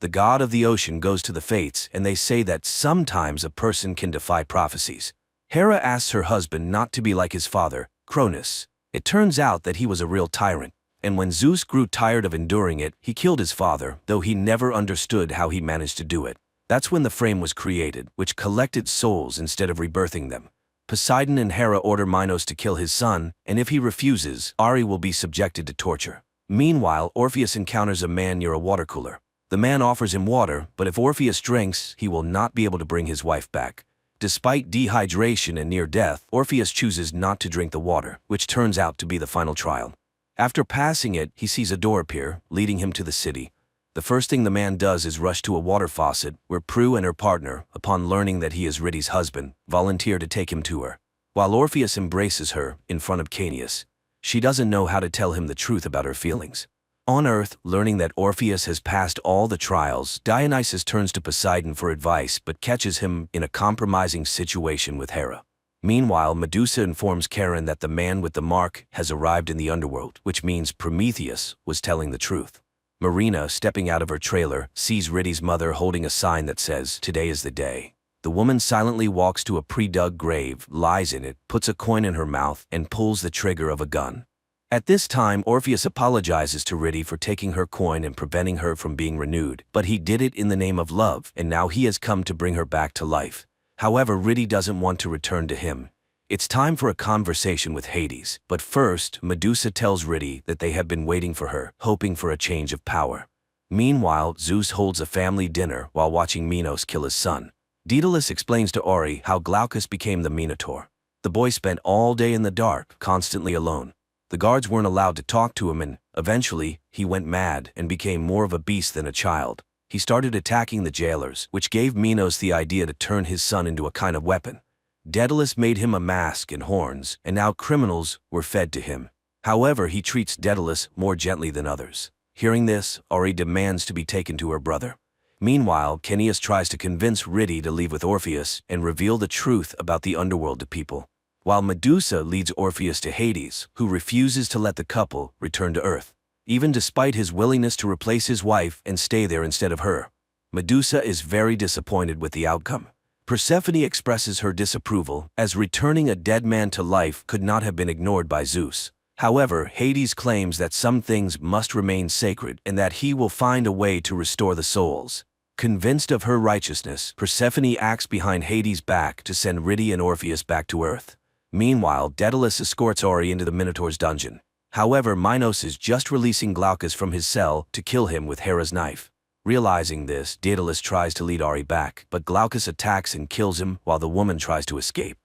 The god of the ocean goes to the Fates, and they say that sometimes a person can defy prophecies. Hera asks her husband not to be like his father, Cronus. It turns out that he was a real tyrant, and when Zeus grew tired of enduring it, he killed his father, though he never understood how he managed to do it. That's when the frame was created, which collected souls instead of rebirthing them. Poseidon and Hera order Minos to kill his son, and if he refuses, Ari will be subjected to torture. Meanwhile, Orpheus encounters a man near a water cooler. The man offers him water, but if Orpheus drinks, he will not be able to bring his wife back. Despite dehydration and near death, Orpheus chooses not to drink the water, which turns out to be the final trial. After passing it, he sees a door appear, leading him to the city. The first thing the man does is rush to a water faucet, where Prue and her partner, upon learning that he is Ridi's husband, volunteer to take him to her. While Orpheus embraces her in front of Canius, she doesn't know how to tell him the truth about her feelings. On Earth, learning that Orpheus has passed all the trials, Dionysus turns to Poseidon for advice but catches him in a compromising situation with Hera. Meanwhile, Medusa informs Charon that the man with the mark has arrived in the underworld, which means Prometheus was telling the truth. Marina, stepping out of her trailer, sees Ridi's mother holding a sign that says, "Today is the day." The woman silently walks to a pre-dug grave, lies in it, puts a coin in her mouth, and pulls the trigger of a gun. At this time, Orpheus apologizes to Ridi for taking her coin and preventing her from being renewed, but he did it in the name of love, and now he has come to bring her back to life. However, Riddy doesn't want to return to him. It's time for a conversation with Hades, but first, Medusa tells Riddy that they have been waiting for her, hoping for a change of power. Meanwhile, Zeus holds a family dinner while watching Minos kill his son. Daedalus explains to Ori how Glaucus became the Minotaur. The boy spent all day in the dark, constantly alone. The guards weren't allowed to talk to him and, eventually, he went mad and became more of a beast than a child. He started attacking the jailers, which gave Minos the idea to turn his son into a kind of weapon. Daedalus made him a mask and horns, and now criminals were fed to him. However, he treats Daedalus more gently than others. Hearing this, Ori demands to be taken to her brother. Meanwhile, Kidnaps tries to convince Riddy to leave with Orpheus and reveal the truth about the underworld to people, while Medusa leads Orpheus to Hades, who refuses to let the couple return to Earth, even despite his willingness to replace his wife and stay there instead of her. Medusa is very disappointed with the outcome. Persephone expresses her disapproval, as returning a dead man to life could not have been ignored by Zeus. However, Hades claims that some things must remain sacred and that he will find a way to restore the souls. Convinced of her righteousness, Persephone acts behind Hades' back to send Riddy and Orpheus back to Earth. Meanwhile, Daedalus escorts Ori into the Minotaur's dungeon. However, Minos is just releasing Glaucus from his cell to kill him with Hera's knife. Realizing this, Daedalus tries to lead Ori back, but Glaucus attacks and kills him while the woman tries to escape.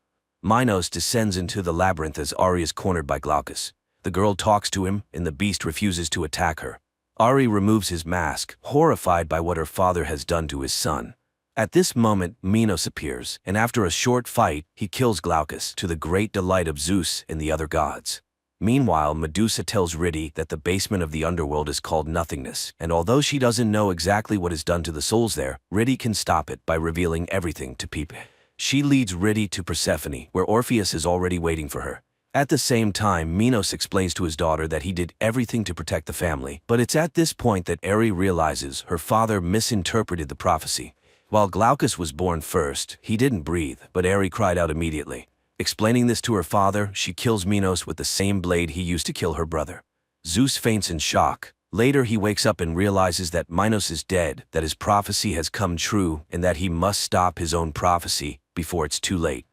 Minos descends into the labyrinth as Ori is cornered by Glaucus. The girl talks to him, and the beast refuses to attack her. Ori removes his mask, horrified by what her father has done to his son. At this moment, Minos appears, and after a short fight, he kills Glaucus, to the great delight of Zeus and the other gods. Meanwhile, Medusa tells Riddy that the basement of the underworld is called Nothingness, and although she doesn't know exactly what is done to the souls there, Riddy can stop it by revealing everything to people. She leads Riddy to Persephone, where Orpheus is already waiting for her. At the same time, Minos explains to his daughter that he did everything to protect the family, but it's at this point that Eri realizes her father misinterpreted the prophecy. While Glaucus was born first, he didn't breathe, but Eri cried out immediately. Explaining this to her father, she kills Minos with the same blade he used to kill her brother. Zeus faints in shock. Later, he wakes up and realizes that Minos is dead, that his prophecy has come true, and that he must stop his own prophecy before it's too late.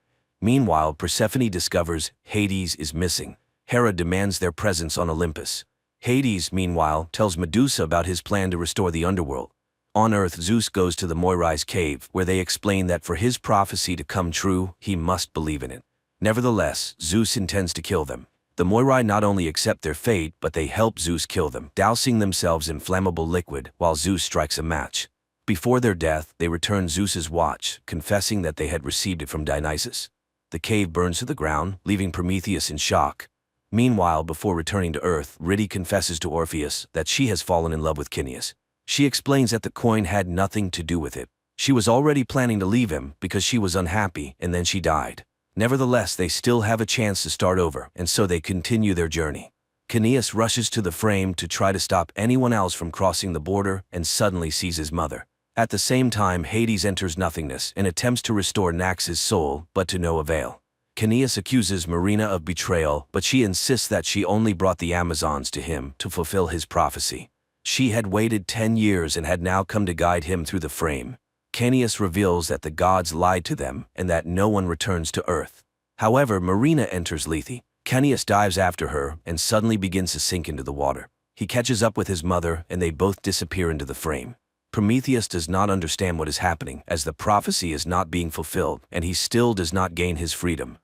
Meanwhile, Persephone discovers Hades is missing. Hera demands their presence on Olympus. Hades, meanwhile, tells Medusa about his plan to restore the underworld. On Earth, Zeus goes to the Moirais cave, where they explain that for his prophecy to come true, he must believe in it. Nevertheless, Zeus intends to kill them. The Moirai not only accept their fate, but they help Zeus kill them, dousing themselves in flammable liquid while Zeus strikes a match. Before their death, they return Zeus's watch, confessing that they had received it from Dionysus. The cave burns to the ground, leaving Prometheus in shock. Meanwhile, before returning to Earth, Riddy confesses to Orpheus that she has fallen in love with Kidnaps. She explains that the coin had nothing to do with it. She was already planning to leave him because she was unhappy, and then she died. Nevertheless, they still have a chance to start over, and so they continue their journey. Kidnaps rushes to the frame to try to stop anyone else from crossing the border and suddenly sees his mother. At the same time, Hades enters Nothingness and attempts to restore Nax's soul, but to no avail. Kidnaps accuses Marina of betrayal, but she insists that she only brought the Amazons to him to fulfill his prophecy. She had waited 10 years and had now come to guide him through the frame. Kidnaps reveals that the gods lied to them and that no one returns to Earth. However, Marina enters Lethe. Kidnaps dives after her and suddenly begins to sink into the water. He catches up with his mother and they both disappear into the frame. Prometheus does not understand what is happening, as the prophecy is not being fulfilled, and he still does not gain his freedom.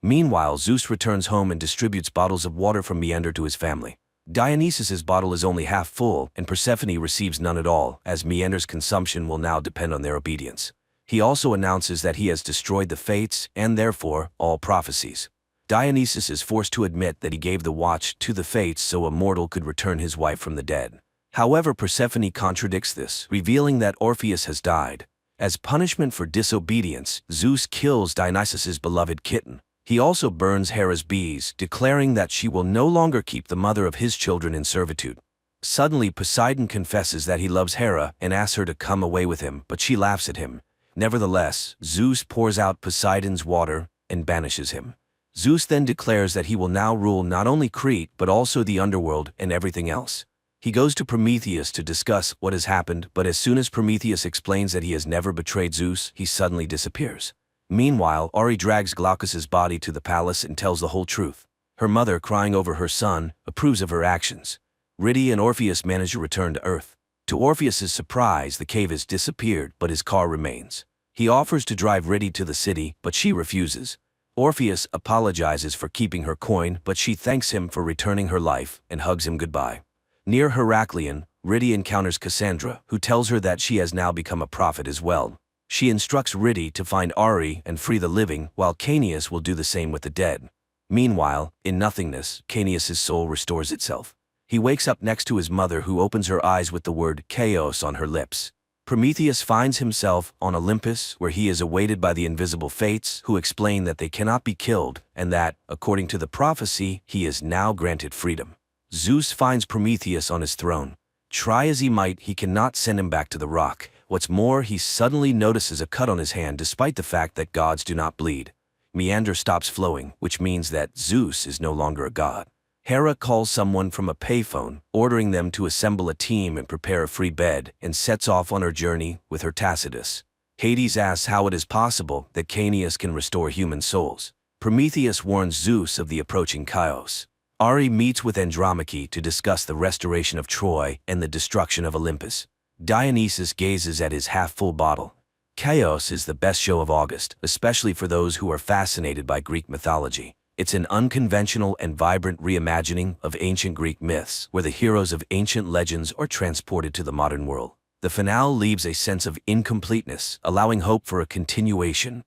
Meanwhile, Zeus returns home and distributes bottles of water from Meander to his family. Dionysus's bottle is only half full, and Persephone receives none at all, as Meander's consumption will now depend on their obedience. He also announces that he has destroyed the fates, and therefore, all prophecies. Dionysus is forced to admit that he gave the watch to the fates so a mortal could return his wife from the dead. However, Persephone contradicts this, revealing that Orpheus has died. As punishment for disobedience, Zeus kills Dionysus's beloved kitten. He also burns Hera's bees, declaring that she will no longer keep the mother of his children in servitude. Suddenly, Poseidon confesses that he loves Hera and asks her to come away with him, but she laughs at him. Nevertheless, Zeus pours out Poseidon's water and banishes him. Zeus then declares that he will now rule not only Crete but also the underworld and everything else. He goes to Prometheus to discuss what has happened, but as soon as Prometheus explains that he has never betrayed Zeus, he suddenly disappears. Meanwhile, Ari drags Glaucus's body to the palace and tells the whole truth. Her mother, crying over her son, approves of her actions. Riddy and Orpheus manage to return to Earth. To Orpheus's surprise, the cave has disappeared, but his car remains. He offers to drive Riddy to the city, but she refuses. Orpheus apologizes for keeping her coin, but she thanks him for returning her life and hugs him goodbye. Near Heracleion, Riddy encounters Cassandra, who tells her that she has now become a prophet as well. She instructs Riddy to find Ari and free the living, while Caeneus will do the same with the dead. Meanwhile, in nothingness, Caeneus's soul restores itself. He wakes up next to his mother, who opens her eyes with the word chaos on her lips. Prometheus finds himself on Olympus, where he is awaited by the invisible fates, who explain that they cannot be killed and that, according to the prophecy, he is now granted freedom. Zeus finds Prometheus on his throne. Try as he might, he cannot send him back to the rock. What's more, he suddenly notices a cut on his hand despite the fact that gods do not bleed. Meander stops flowing, which means that Zeus is no longer a god. Hera calls someone from a payphone, ordering them to assemble a team and prepare a free bed, and sets off on her journey with her Tacitus. Hades asks how it is possible that Caeneus can restore human souls. Prometheus warns Zeus of the approaching chaos. Ari meets with Andromache to discuss the restoration of Troy and the destruction of Olympus. Dionysus gazes at his half-full bottle. Chaos is the best show of August, especially for those who are fascinated by Greek mythology. It's an unconventional and vibrant reimagining of ancient Greek myths, where the heroes of ancient legends are transported to the modern world. The finale leaves a sense of incompleteness, allowing hope for a continuation.